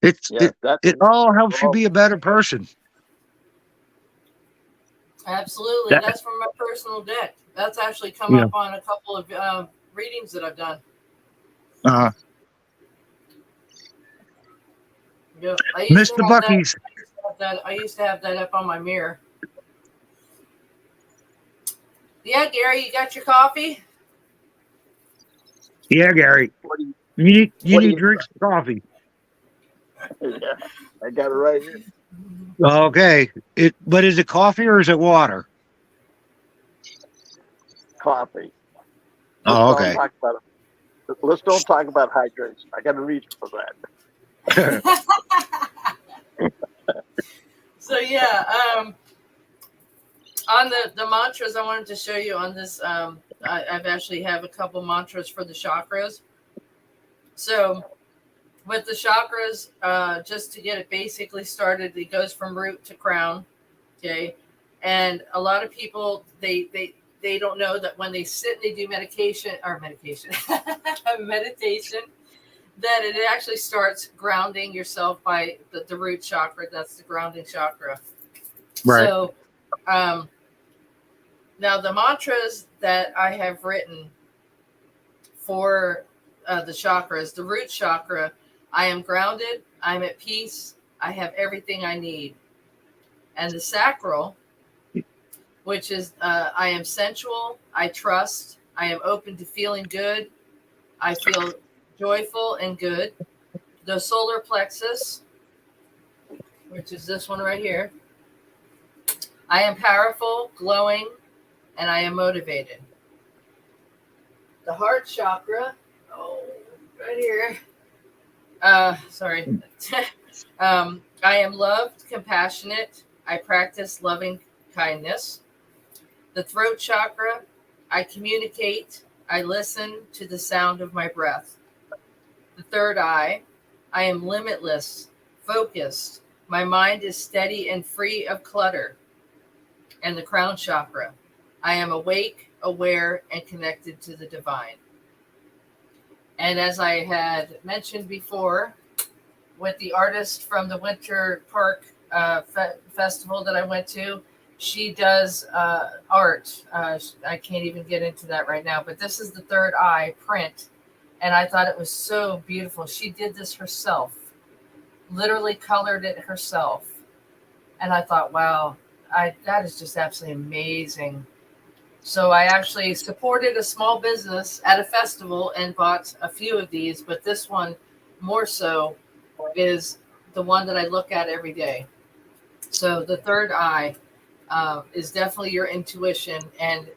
S3: it all helps you be a better person.
S1: Absolutely. That's from my personal deck. That's actually come up on a couple of readings that I've done.
S3: Mr. Bucky's.
S1: I used to have that up on my mirror. Yeah, Gary, you got your coffee?
S3: Yeah, Gary. You need drinks of coffee.
S2: Yeah, I got it right here.
S3: Okay. But is it coffee or is it water?
S2: Coffee.
S3: Oh, okay.
S2: Let's don't talk about hydration. I got a reason for that.
S1: So yeah, on the mantras, I wanted to show you on this. I've actually have a couple mantras for the chakras. So with the chakras, just to get it basically started, it goes from root to crown. Okay, and a lot of people they don't know that when they sit and they do meditation, that it actually starts grounding yourself by the root chakra. That's the grounding chakra.
S3: Right.
S1: So now the mantras that I have written for the chakras, the root chakra, I am grounded, I'm at peace, I have everything I need. And the sacral, which is I am sensual, I trust, I am open to feeling good, I feel joyful and good. The solar plexus, which is this one right here, I am powerful, glowing, and I am motivated. The heart chakra, right here. Sorry. I am loved, compassionate. I practice loving kindness. The throat chakra, I communicate. I listen to the sound of my breath. The third eye, I am limitless, focused. My mind is steady and free of clutter. And the crown chakra, I am awake, aware, and connected to the divine. And as I had mentioned before, with the artist from the Winter Park festival that I went to, she does art. I can't even get into that right now, but this is the third eye print. And I thought it was so beautiful. She did this herself, literally colored it herself. And I thought, wow, that is just absolutely amazing. So I actually supported a small business at a festival and bought a few of these, but this one more so is the one that I look at every day. So the third eye is definitely your intuition, and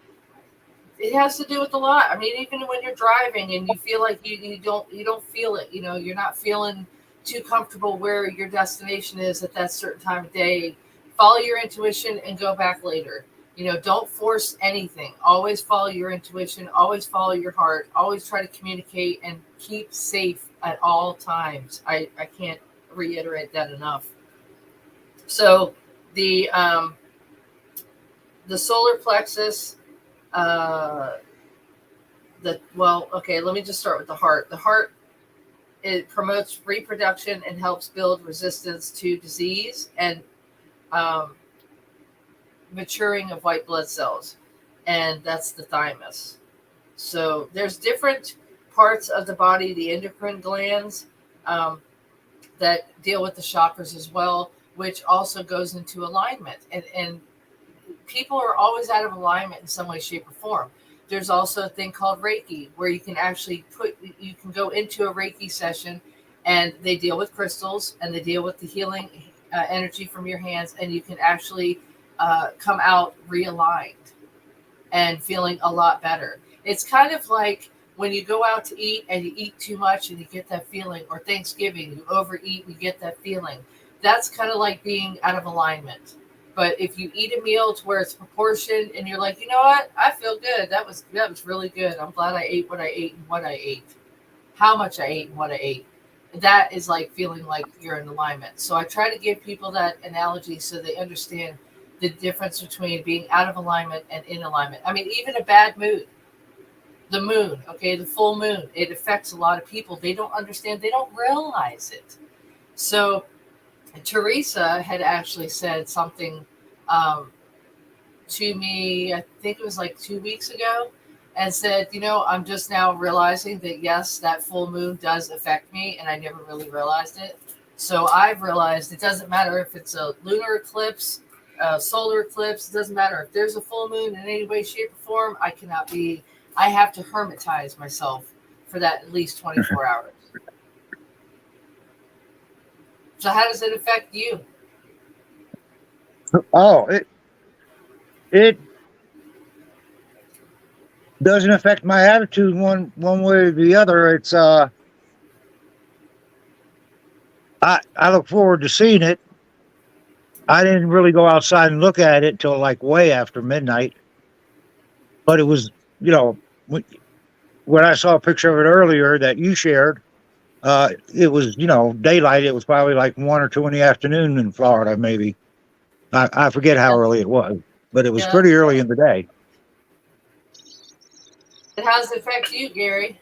S1: it has to do with a lot. I mean, even when you're driving and you feel like you don't feel it, you're not feeling too comfortable where your destination is at that certain time of day, follow your intuition and go back later. Don't force anything. Always follow your intuition. Always follow your heart. Always try to communicate and keep safe at all times. I can't reiterate that enough. So the solar plexus, let me just start with the heart. The heart, it promotes reproduction and helps build resistance to disease and maturing of white blood cells, and that's the thymus. So there's different parts of the body, the endocrine glands, that deal with the chakras as well, which also goes into alignment. And people are always out of alignment in some way, shape, or form. There's also a thing called Reiki, where you can actually you can go into a Reiki session, and they deal with crystals and they deal with the healing energy from your hands, and you can actually come out realigned and feeling a lot better. It's kind of like when you go out to eat and you eat too much and you get that feeling, or Thanksgiving, you overeat and you get that feeling. That's kind of like being out of alignment. But if you eat a meal to where it's proportioned and you're like, you know what, I feel good. That was really good. I'm glad I ate what I ate and what I ate, how much I ate and what I ate. That is like feeling like you're in alignment. So I try to give people that analogy so they understand the difference between being out of alignment and in alignment. I mean, even a bad mood, the moon, okay, the full moon, it affects a lot of people. They don't understand, they don't realize it. So Teresa had actually said something to me, I think it was like 2 weeks ago, and said, I'm just now realizing that, yes, that full moon does affect me, and I never really realized it. So I've realized it doesn't matter if it's a lunar eclipse, solar eclipse, it doesn't matter if there's a full moon in any way, shape, or form. I have to hermitize myself for that at least 24 hours. So how does it affect you?
S3: Oh, it doesn't affect my attitude one way or the other. It's I look forward to seeing it. I didn't really go outside and look at it till like way after midnight. But it was, when I saw a picture of it earlier that you shared, it was, daylight. It was probably like 1 or 2 in the afternoon in Florida, maybe. I forget how early it was, but it was pretty early in the day.
S1: And how does it affect you, Gary?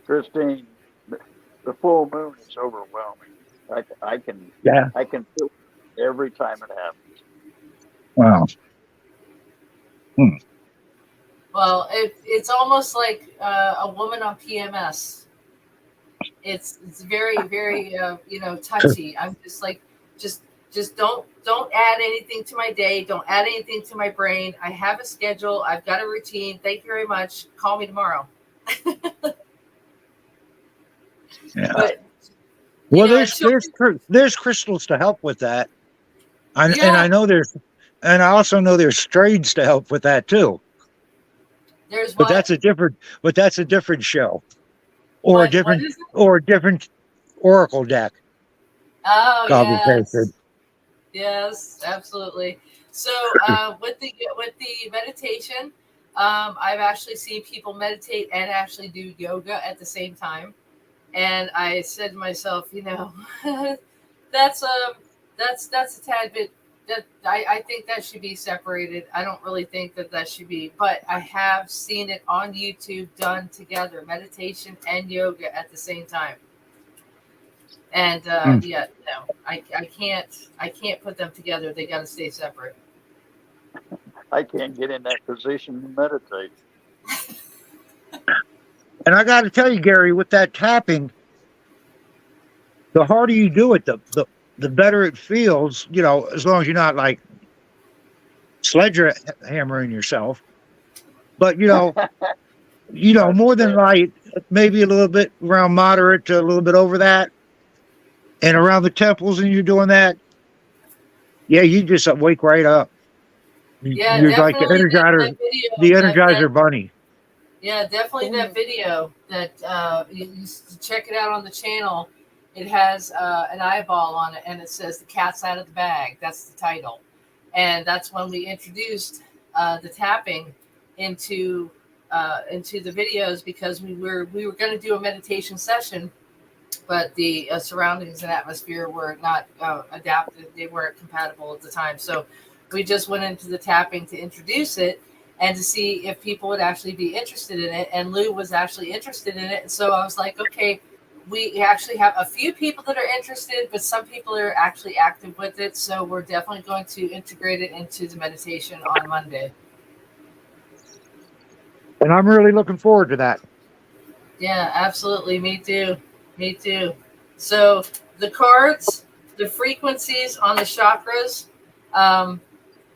S2: Christine, the full moon is overwhelming. I can feel it every time it happens.
S3: Wow.
S1: Well, it's almost like a woman on PMS. It's very, very touchy. I'm just like, just don't add anything to my day. Don't add anything to my brain. I have a schedule. I've got a routine. Thank you very much. Call me tomorrow.
S3: Yeah.
S1: But
S3: there's crystals to help with that. And I know and I also know there's strains to help with that too.
S1: There's
S3: but that's a different show, or a different oracle deck.
S1: Oh, yes, absolutely. So with the meditation, I've actually seen people meditate and actually do yoga at the same time. And I said to myself, that's a tad bit. That I think that should be separated. I don't really think that should be, but I have seen it on YouTube done together, meditation and yoga at the same time. And I can't put them together. They got to stay separate.
S2: I can't get in that position to meditate.
S3: And I got to tell you, Gary, with that tapping, the harder you do it, the better it feels, as long as you're not like sledgehammering yourself. But, more than light, maybe a little bit around moderate to a little bit over that. And around the temples, and you're doing that. Yeah, you just wake right up.
S1: Yeah,
S3: you're like the Energizer Bunny.
S1: Yeah, definitely that video that you check it out on the channel. It has an eyeball on it, and it says "The Cat's Out of the Bag." That's the title. And that's when we introduced the tapping into the videos, because we were going to do a meditation session, but the surroundings and atmosphere were not adapted. They weren't compatible at the time. So we just went into the tapping to introduce it and to see if people would actually be interested in it. And Lou was actually interested in it. So I was like, okay, we actually have a few people that are interested, but some people are actually active with it. So we're definitely going to integrate it into the meditation on Monday.
S3: And I'm really looking forward to that.
S1: Yeah, absolutely. Me too. Me too. So the cards, the frequencies on the chakras,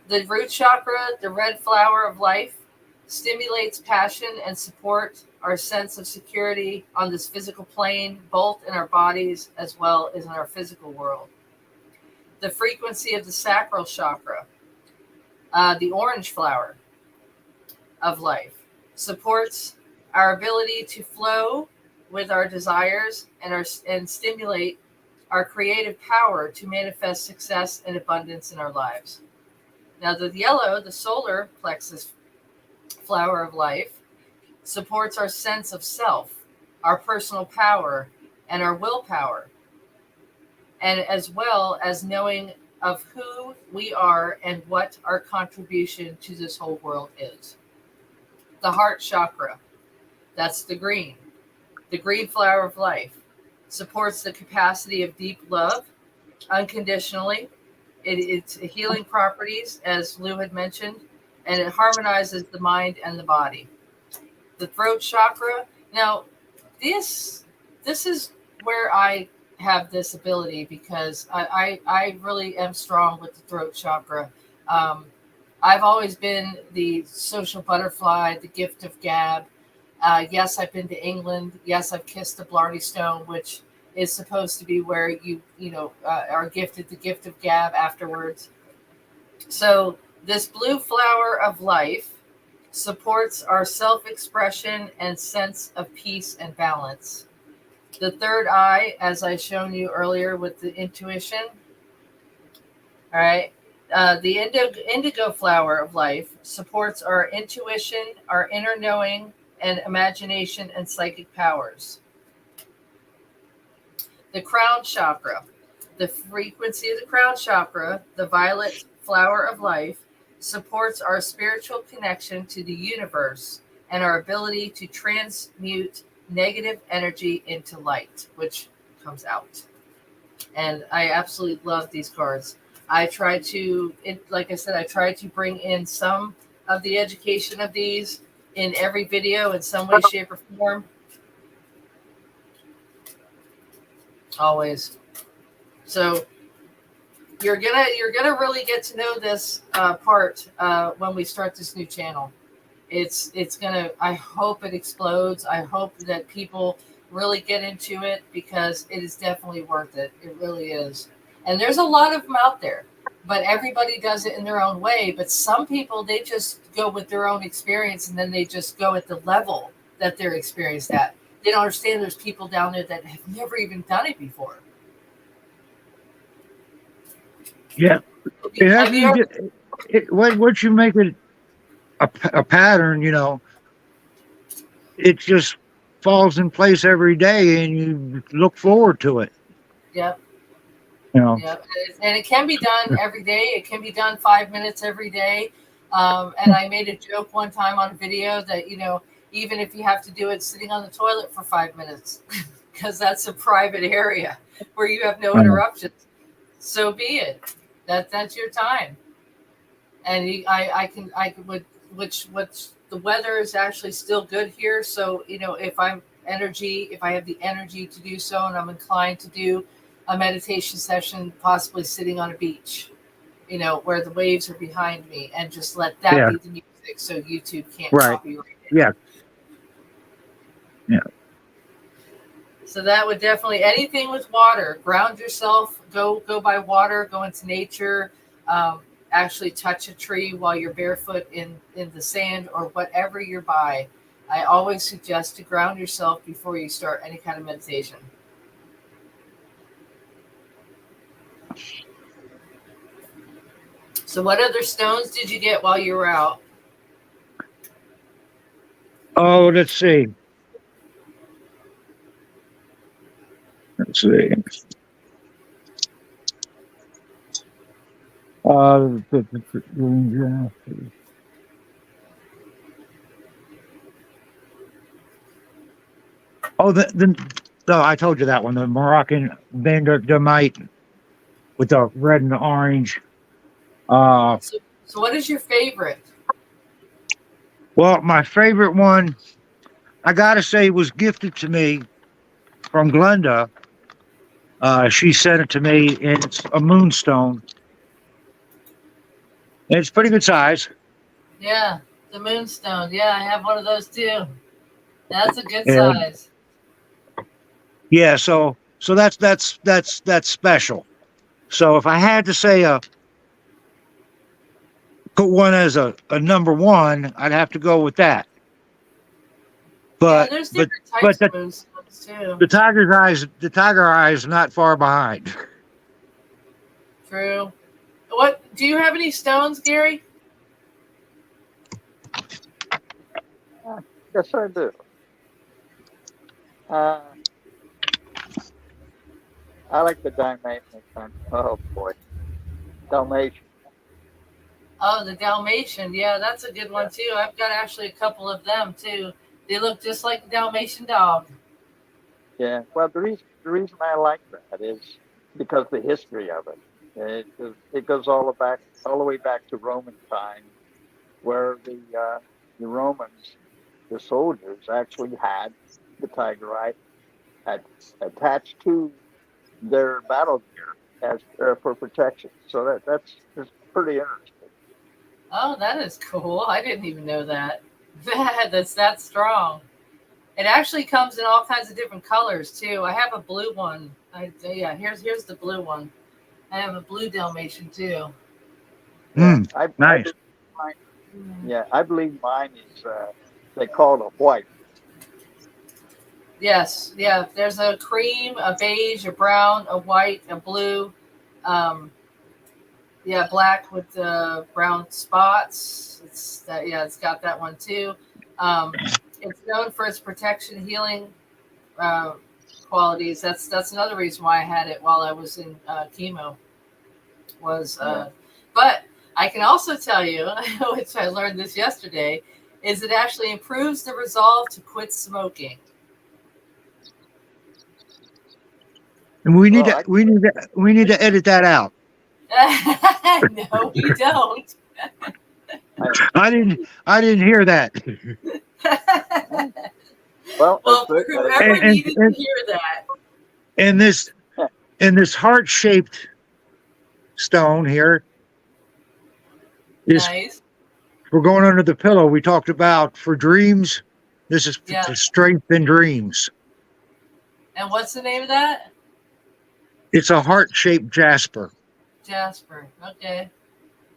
S1: the root chakra, the red flower of life, stimulates passion and support our sense of security on this physical plane, both in our bodies as well as in our physical world. The frequency of the sacral chakra, the orange flower of life, supports our ability to flow with our desires and stimulate our creative power to manifest success and abundance in our lives. Now, the yellow, the solar plexus flower of life, supports our sense of self, our personal power, and our willpower, and as well as knowing of who we are and what our contribution to this whole world is. The heart chakra, that's the green flower of life, supports the capacity of deep love unconditionally. It's healing properties, as Lou had mentioned, and it harmonizes the mind and the body. The throat chakra. Now, this is where I have this ability, because I really am strong with the throat chakra. I've always been the social butterfly, the gift of gab. Yes, I've been to England. Yes, I've kissed the Blarney Stone, which is supposed to be where you are gifted the gift of gab afterwards. So this blue flower of life supports our self-expression and sense of peace and balance. The third eye, as I shown you earlier with the intuition. All right. The indigo flower of life supports our intuition, our inner knowing, and imagination and psychic powers. The crown chakra, the frequency of the crown chakra, the violet flower of life, supports our spiritual connection to the universe and our ability to transmute negative energy into light, which comes out. And I absolutely love these cards. I try to, like I said, I try to bring in some of the education of these in every video in some way, shape, or form. Always. So you're gonna really get to know this part when we start this new channel. It's gonna. I hope it explodes. I hope that people really get into it, because it is definitely worth it. It really is. And there's a lot of them out there, but everybody does it in their own way. But some people, they just go with their own experience, and then they just go at the level that they're experienced at. They don't understand there's people down there that have never even done it before.
S3: Yeah. It hasn't. Once you make it a pattern, it just falls in place every day, and you look forward to it.
S1: Yep.
S3: Yeah.
S1: And it can be done every day. It can be done 5 minutes every day. And I made a joke one time on a video that, even if you have to do it sitting on the toilet for 5 minutes, because that's a private area where you have no interruptions, so be it. That's your time. And which the weather is actually still good here. So, if I have the energy to do so, and I'm inclined to do a meditation session, possibly sitting on a beach, where the waves are behind me, and just let that be the music, so YouTube can't copyright it.
S3: Yeah.
S1: So that would definitely, anything with water, ground yourself, go by water, go into nature, actually touch a tree while you're barefoot in the sand or whatever you're by. I always suggest to ground yourself before you start any kind of meditation. So what other stones did you get while you were out?
S3: Oh, let's see. Let's see. Uh, oh, no, I told you that one. The Moroccan Vandermite with the red and the orange.
S1: So what is your favorite?
S3: Well, my favorite one, I gotta say, was gifted to me from Glenda. She sent it to me, and it's a moonstone. And it's pretty good size.
S1: Yeah, the moonstone. Yeah, I have one of those too. That's a good
S3: And
S1: size.
S3: yeah, so that's special. So if I had to say put one as a number one, I'd have to go with that.
S1: Yeah,
S3: But
S1: there's
S3: but
S1: different
S3: but
S1: types of moonstones too.
S3: the tiger eye is not far behind.
S1: True. What do you have any stones, Gary?
S2: Yes, I do. Uh, I like the Dalmatian one. Oh boy, Dalmatian.
S1: Oh, the Dalmatian. Yeah, that's a good
S2: Yeah,
S1: one too. I've got actually a couple of them too. They look just like the Dalmatian dog.
S2: yeah. Well, the reason I like that is because the history of it. It goes all the way back to Roman times, where the Romans, the soldiers, actually had the tiger eye at, attached to their battle gear as for protection. So that's pretty interesting.
S1: Oh, that is cool. I didn't even know that. That's that strong. It actually comes in all kinds of different colors too. I have a blue one. Yeah, here's the blue one. I have a blue Dalmatian too.
S2: Yeah,
S3: Mm,
S2: I
S3: nice.
S2: believe mine. Yeah, I believe mine is they call it a white.
S1: Yes, yeah. There's a cream, a beige, a brown, a white, a blue. Um, yeah, black with brown spots. It's that. Yeah, it's got that one too. It's known for its protection, healing uh, qualities. That's another reason why I had it while I was in chemo. Was
S2: Yeah.
S1: but I can also tell you, which I learned this yesterday, is it actually improves the resolve to quit smoking.
S3: And we need
S2: Well,
S3: to we need to we need to edit that out.
S1: No, we don't.
S2: I,
S3: I didn't hear that.
S2: well,
S1: Well, for
S3: And
S1: whoever
S3: and
S1: needed to
S3: and,
S1: hear that,
S3: and this and this heart shaped stone here is
S1: nice.
S3: we're going under the pillow. We talked about for dreams. This is
S1: Yeah.
S3: for strength in dreams.
S1: And what's the name of that?
S3: It's a heart shaped jasper.
S1: Jasper. Okay.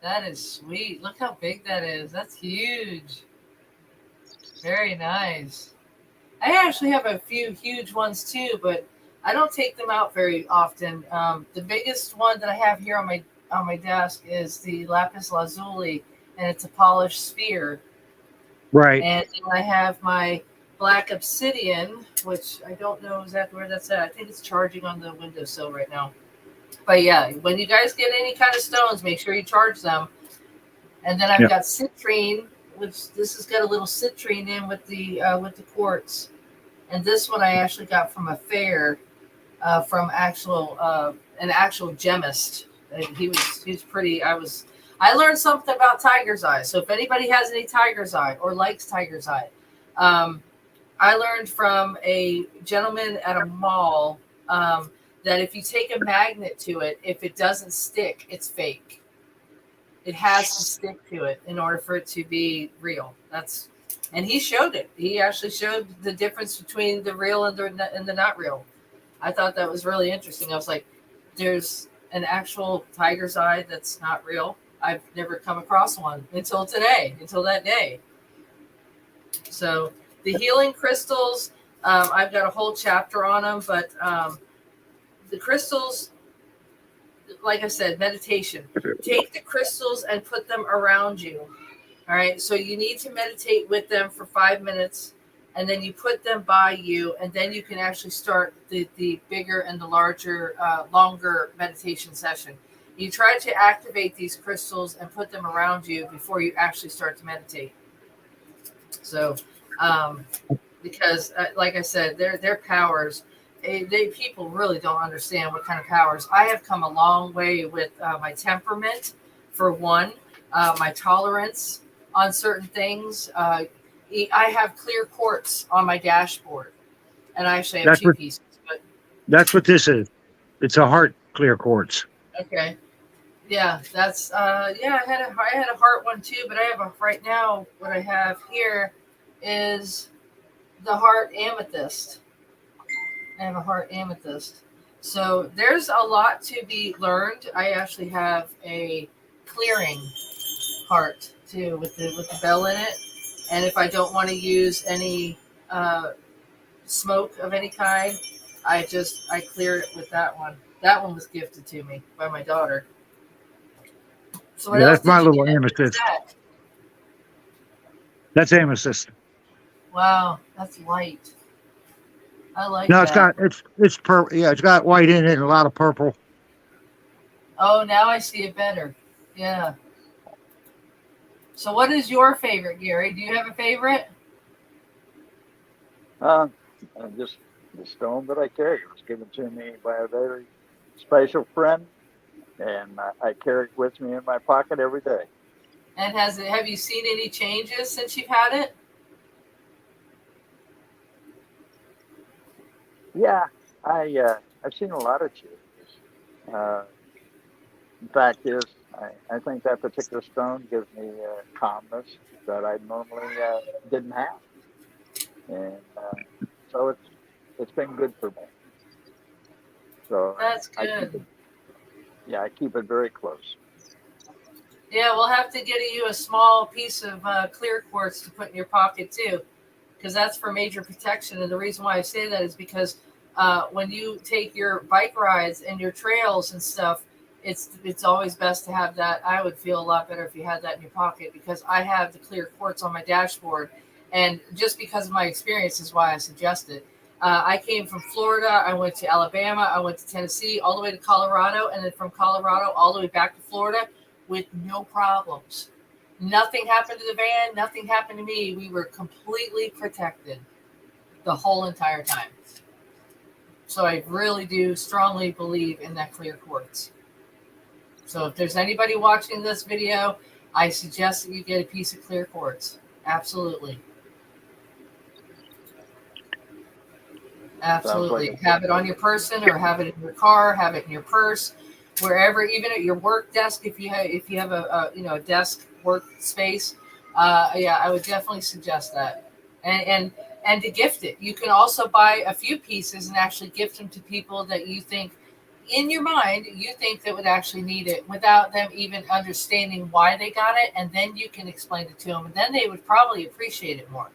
S1: That is sweet. Look how big that is. That's huge. Very nice. I actually have a few huge ones too, but I don't take them out very often. The biggest one that I have here on my desk is the lapis lazuli, and it's a polished sphere.
S3: Right.
S1: And then I have my black obsidian, which I don't know exactly where that's at. I think it's charging on the windowsill right now. But yeah, when you guys get any kind of stones, make sure you charge them. And then I've
S3: Yeah.
S1: got citrine, which this has got a little citrine in with the quartz. And this one I actually got from a fair, from an actual gemist. And he was pretty. I learned something about tiger's eye. So if anybody has any tiger's eye or likes tiger's eye, um, I learned from a gentleman at a mall that if you take a magnet to it, if it doesn't stick, it's fake. It has to stick to it in order for it to be real. And he showed it. He actually showed the difference between the real and the not real. I thought that was really interesting. I was like, there's an actual tiger's eye that's not real. I've never come across one until today, until that day. So the healing crystals, I've got a whole chapter on them, but the crystals, like I said, meditation. Take the crystals and put them around you. All right. So you need to meditate with them for 5 minutes, and then you put them by you, and then you can actually start the bigger and the larger, longer meditation session. You try to activate these crystals and put them around you before you actually start to meditate. So, because like I said, their powers, people really don't understand what kind of powers. I have come a long way with my temperament, for one, my tolerance on certain things. I have clear quartz on my dashboard, and I actually have
S3: That's
S1: two
S3: what
S1: pieces. But
S3: that's what this is. It's a heart clear quartz.
S1: okay, yeah, that's yeah. I had a heart one too, but I have a right now. What I have here is the heart amethyst. I have a heart amethyst. So there's a lot to be learned. I actually have a clearing heart too with the bell in it. And if I don't want to use any smoke of any kind, I clear it with that one. That one was gifted to me by my daughter. So what
S3: Yeah,
S1: else
S3: that's my
S1: did you
S3: little
S1: get? What's
S3: amethyst.
S1: that?
S3: That's amethyst.
S1: Wow, that's light. I like
S3: No,
S1: that.
S3: it's purple. Yeah, it's got white in it and a lot of purple.
S1: Oh, now I see it better. Yeah. So what is your favorite, Gary? Do you have a favorite?
S2: Uh, just the stone that I carry. It was given to me by a very special friend, and I carry it with me in my pocket every day.
S1: And have you seen any changes since you've had it?
S2: Yeah, I've seen a lot of changes. Uh, in fact, I think that particular stone gives me calmness that I normally didn't have, and so it's been good for me. So
S1: That's
S2: I keep
S1: good.
S2: it. Yeah, I keep it very close.
S1: Yeah, we'll have to get you a small piece of clear quartz to put in your pocket too, because that's for major protection. And the reason why I say that is because when you take your bike rides and your trails and stuff, it's always best to have that. I would feel a lot better if you had that in your pocket, because I have the clear quartz on my dashboard, and just because of my experience is why I suggest it. I came from Florida. I went to Alabama. I went to Tennessee, all the way to Colorado, and then from Colorado all the way back to Florida with no problems. Nothing happened to the van. Nothing happened to me. We were completely protected the whole entire time. So I really do strongly believe in that clear quartz. So if there's anybody watching this video, I suggest that you get a piece of clear quartz. Absolutely.
S2: Sounds like
S1: Absolutely.
S2: a
S1: Have it on your person, or have it in your car, have it in your purse, wherever, even at your work desk, if you have a desk work space. Yeah, I would definitely suggest that. And to gift it. You can also buy a few pieces and actually gift them to people that you think, in your mind, you think that would actually need it, without them even understanding why they got it, and then you can explain it to them, and then they would probably appreciate it more.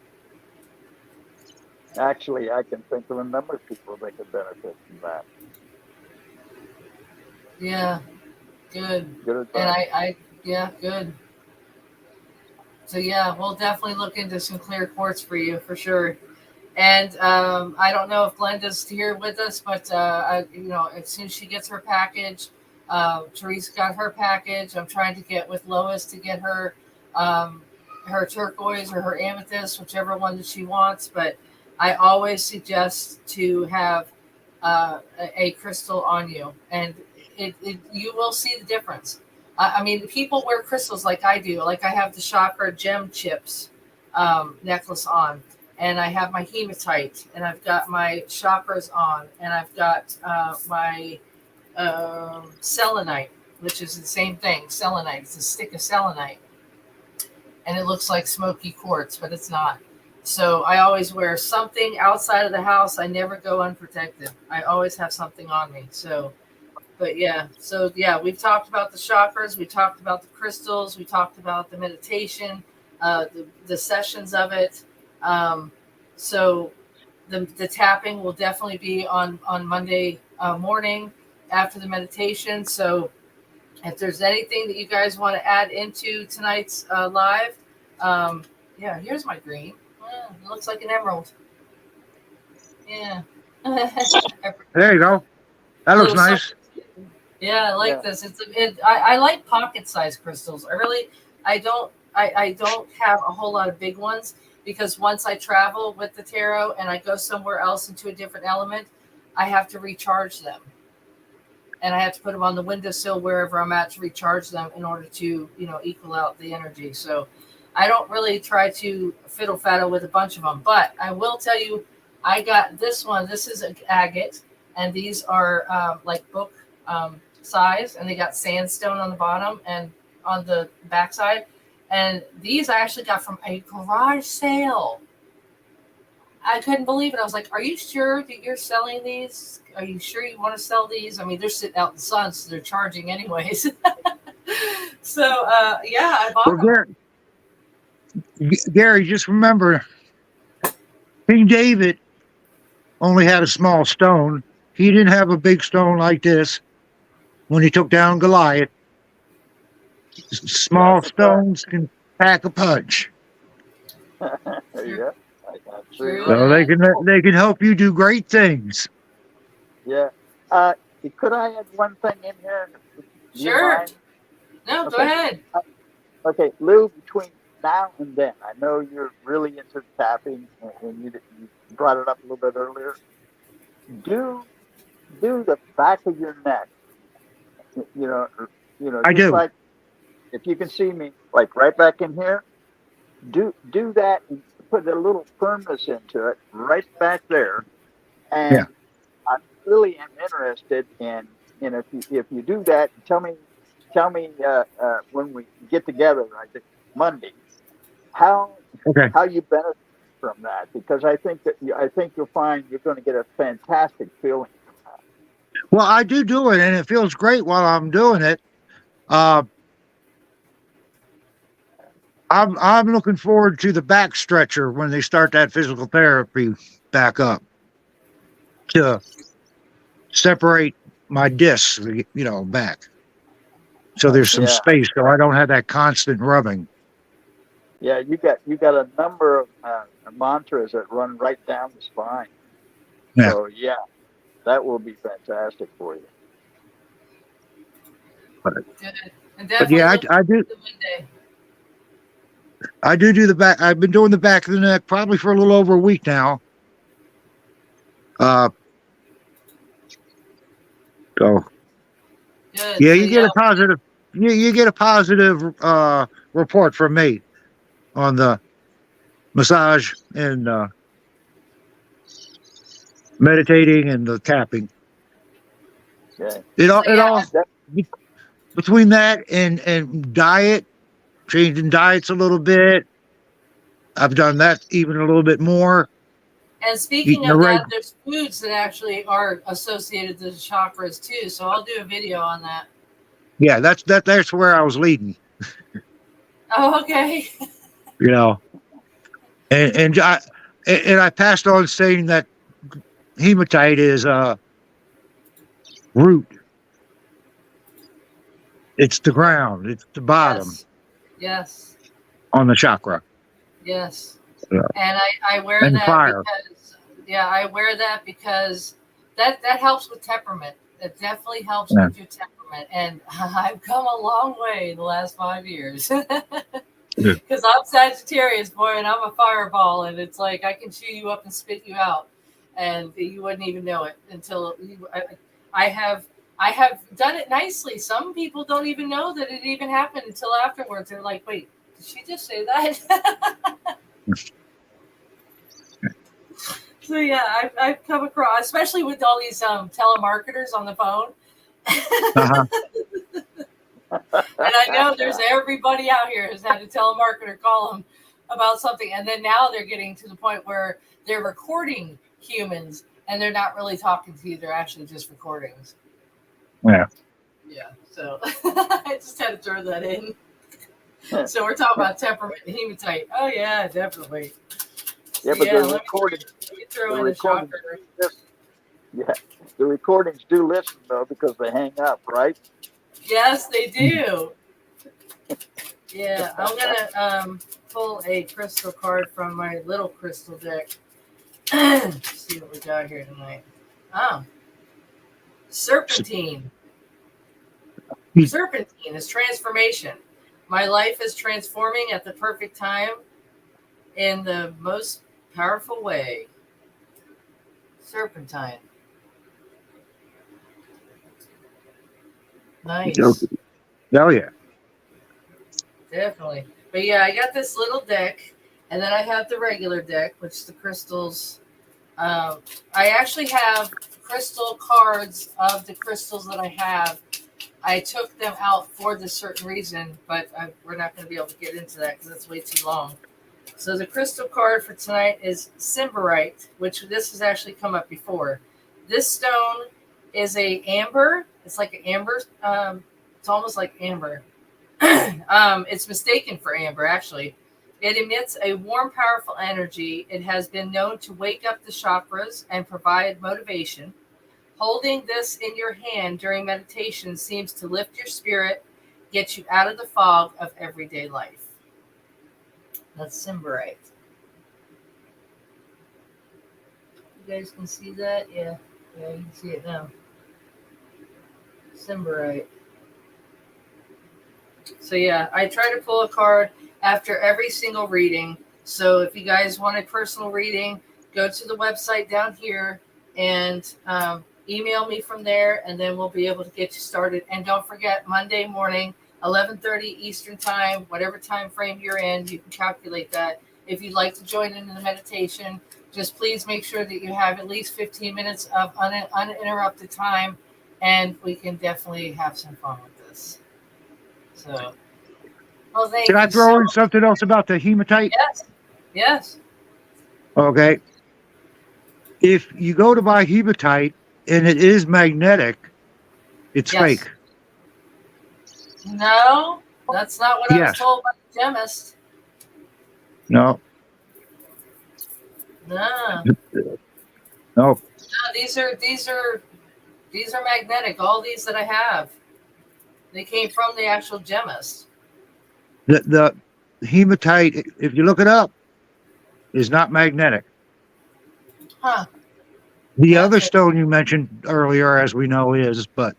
S2: Actually, I can think of a number of people that could benefit from that.
S1: Yeah, good.
S2: Good
S1: And
S2: advice.
S1: yeah, good. So yeah, we'll definitely look into some clear quartz for you for sure. And I don't know if Glenda's here with us, but as soon as she gets her package, Teresa got her package. I'm trying to get with Lois to get um, her turquoise or her amethyst, whichever one that she wants. But I always suggest to have a crystal on you, and you will see the difference. I mean, people wear crystals like I do. Like I have the chakra gem chips necklace on, and I have my hematite, and I've got my chakras on, and I've got my selenite, which is the same thing. Selenite, it's a stick of selenite, and it looks like smoky quartz, but it's not. So I always wear something outside of the house. I never go unprotected. I always have something on me. So we've talked about the chakras, we talked about the crystals, we talked about the meditation, the sessions of it. So the tapping will definitely be on Monday morning after the meditation. So if there's anything that you guys want to add into tonight's live, yeah, here's my green. It looks like an emerald. Yeah.
S3: There you go. That looks
S1: Little
S3: nice.
S1: Yeah, I like this. I like pocket-sized crystals. I don't have a whole lot of big ones because once I travel with the tarot and I go somewhere else into a different element, I have to recharge them. And I have to put them on the windowsill wherever I'm at to recharge them in order to, equal out the energy. So I don't really try to fiddle-faddle with a bunch of them. But I will tell you, I got this one. This is an agate, and these are like book size, and they got sandstone on the bottom and on the backside. And these I actually got from a garage sale. I couldn't believe it. I was like, are you sure that you're selling these? Are you sure you want to sell these? I mean, they're sitting out in the sun, so they're charging anyways. So, yeah, I bought them.
S3: Gary, just remember, King David only had a small stone. He didn't have a big stone like this when he took down Goliath. Small stones can pack a punch.
S2: There you go.
S3: So they can help you do great things.
S2: Yeah. Could I add one thing in here?
S1: Sure. No,
S2: okay.
S1: Go ahead.
S2: Okay, Lou, between now and then, I know you're really into tapping, and you brought it up a little bit earlier. Do the back of your neck.
S3: I do.
S2: Like, if you can see me, like right back in here, do that and put a little firmness into it right back there. And I really am interested in if you do that, tell me when we get together, I think Monday, how you benefit from that, because I think you'll find you're going to get a fantastic feeling from that.
S3: Well, I do it, and it feels great while I'm doing it. I'm looking forward to the back stretcher when they start that physical therapy back up to separate my discs, back. So there's some space, so I don't have that constant rubbing.
S2: Yeah, you got a number of mantras that run right down the spine.
S3: Yeah.
S2: So that will be fantastic for you.
S1: Good. And
S3: but yeah, I do the back. I've been doing the back of the neck probably for a little over a week now. So
S1: Good.
S3: yeah, you get a positive. You get a positive report from me on the massage and meditating and the tapping.
S2: Yeah.
S3: It all between that and diet, changing diets a little bit. I've done that even a little bit more.
S1: And speaking of that, there's foods that actually are associated to the chakras too. So I'll do a video on that.
S3: Yeah, that's where I was leading.
S1: Oh, okay.
S3: And I passed on saying that hematite is root. It's the ground. It's the bottom.
S1: Yes.
S3: On the chakra.
S1: Yes.
S3: Yeah.
S1: And I wear that because that helps with temperament. It definitely helps with your temperament. And I've come a long way in the last 5 years. Because I'm Sagittarius, boy, and I'm a fireball, and it's like I can chew you up and spit you out, and you wouldn't even know it until I have done it nicely. Some people don't even know that it even happened until afterwards. They're like, "Wait, did she just say that?" So yeah, I've come across, especially with all these telemarketers on the phone.
S3: Uh-huh.
S1: And I know there's everybody out here has had a telemarketer call them about something. And then now they're getting to the point where they're recording humans and they're not really talking to you. They're actually just recordings.
S3: Yeah.
S1: Yeah. So I just had to throw that in. So we're talking about temperament and hematite. Oh, yeah, definitely.
S2: Yeah, but they're recording.
S1: Let me throw in the chakra.
S2: Yeah. The recordings do listen though because they hang up, right?
S1: Yes, they do. Yeah, I'm gonna pull a crystal card from my little crystal deck. See what we got here tonight. Oh, serpentine. Serpentine is transformation. My life is transforming at the perfect time in the most powerful way. Serpentine. Nice.
S3: Oh yeah.
S1: Definitely. But yeah, I got this little deck, and then I have the regular deck, which the crystals. I actually have crystal cards of the crystals that I have. I took them out for this certain reason, but we're not going to be able to get into that because it's way too long. So the crystal card for tonight is Symbarite, which this has actually come up before. This stone is a amber. It's like an amber. It's almost like amber. It's mistaken for amber, actually. It emits a warm, powerful energy. It has been known to wake up the chakras and provide motivation. Holding this in your hand during meditation seems to lift your spirit, get you out of the fog of everyday life. That's Symbarite. You guys can see that? Yeah, you can see it now. Symbarite. So yeah, I try to pull a card after every single reading. So if you guys want a personal reading, go to the website down here and email me from there, and then we'll be able to get you started. And don't forget, Monday morning, 11:30 Eastern time, whatever time frame you're in, you can calculate that. If you'd like to join in the meditation, just please make sure that you have at least 15 minutes of uninterrupted time, and we can definitely have some fun with this. So, well, thank
S3: Can I
S1: you
S3: throw
S1: so
S3: in
S1: much.
S3: something else about the hematite?
S1: Yes, yes,
S3: Okay. If you go to buy hematite and it is magnetic, it's
S1: yes.
S3: fake.
S1: No, that's not what I was
S3: Yes.
S1: told by the chemist.
S3: No.
S1: No,
S3: No.
S1: no, these are magnetic. All these that I have, they came from the actual chemist.
S3: The hematite, if you look it up, is not magnetic.
S1: Huh?
S3: The
S1: That's
S3: other
S1: it.
S3: stone you mentioned earlier, as we know, is, but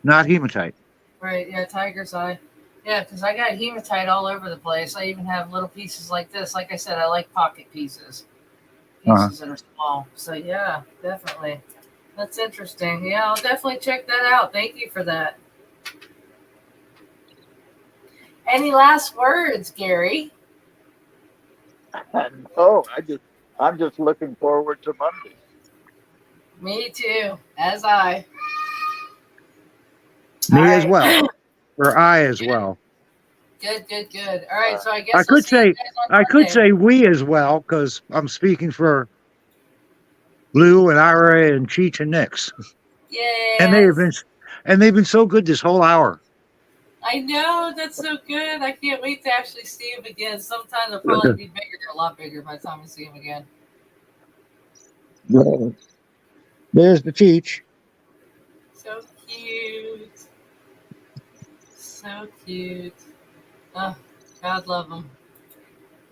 S3: not hematite.
S1: Right? Yeah, tiger's eye. Yeah, because I got hematite all over the place. I even have little pieces like this. Like I said, I like pocket pieces,
S3: Uh-huh.
S1: pieces that are small. So yeah, definitely. That's interesting. Yeah, I'll definitely check that out. Thank you for that. Any last words, Gary?
S2: No, I'm just looking forward to Monday.
S1: Me too, as I. All
S3: Me as
S1: right.
S3: well, or I as well.
S1: Good, good, good. All right,
S2: Uh,
S1: so I
S3: I
S1: guess we'll
S3: could
S1: see you
S3: say,
S1: guys on Monday.
S3: we as well, because I'm speaking for Lou and Ira and Cheech and Nix, and
S1: Yes.
S3: they've been so good this whole hour.
S1: I know, that's so good. I can't wait to actually see him again. Sometime they'll probably be bigger, a lot bigger by the time we see him again.
S3: There's the Cheech.
S1: So cute. So cute. Oh, God love him.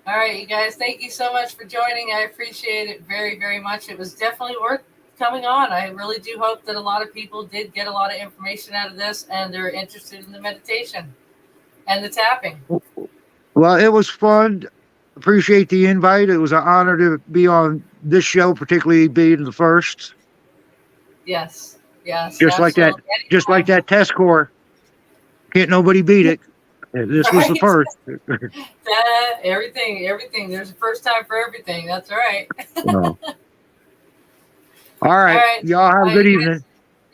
S1: All right, you guys, thank you so much for joining. I appreciate it very, very much. It was definitely worth coming on. I really do hope that a lot of people did get a lot of information out of this and they're interested in the meditation and the tapping.
S3: Well, it was fun. Appreciate the invite. It was an honor to be on this show, particularly being the first.
S1: Yes, yes,
S3: Just like that,
S1: absolutely.
S3: just like
S1: Anytime.
S3: that test score. Can't nobody beat it. This was the
S1: Right?
S3: first.
S1: Everything. There's a first time for everything. That's right.
S3: Well, all
S1: All
S3: right.
S1: right.
S3: Y'all
S1: All
S3: have a
S1: right,
S3: good
S1: you guys.
S3: evening.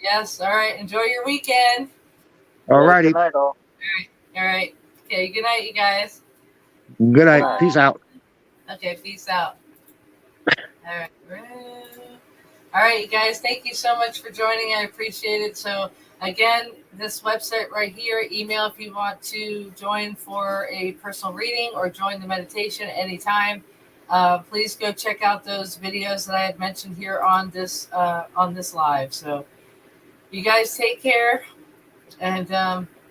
S1: Yes. All right. Enjoy your weekend.
S3: All
S2: yeah, good
S3: righty.
S2: night, all.
S1: All right. Okay. Good night, you guys.
S3: Good
S2: Good
S3: night.
S2: night.
S3: Peace out.
S1: Okay. Peace out. All right. All right, you guys. Thank you so much for joining. I appreciate it. So again, this website right here, email if you want to join for a personal reading or join the meditation anytime. please go check out those videos that I had mentioned here on this live. So you guys take care, and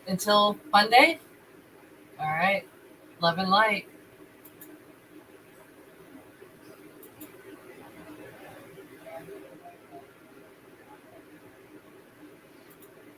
S1: until Monday, all right, love and light.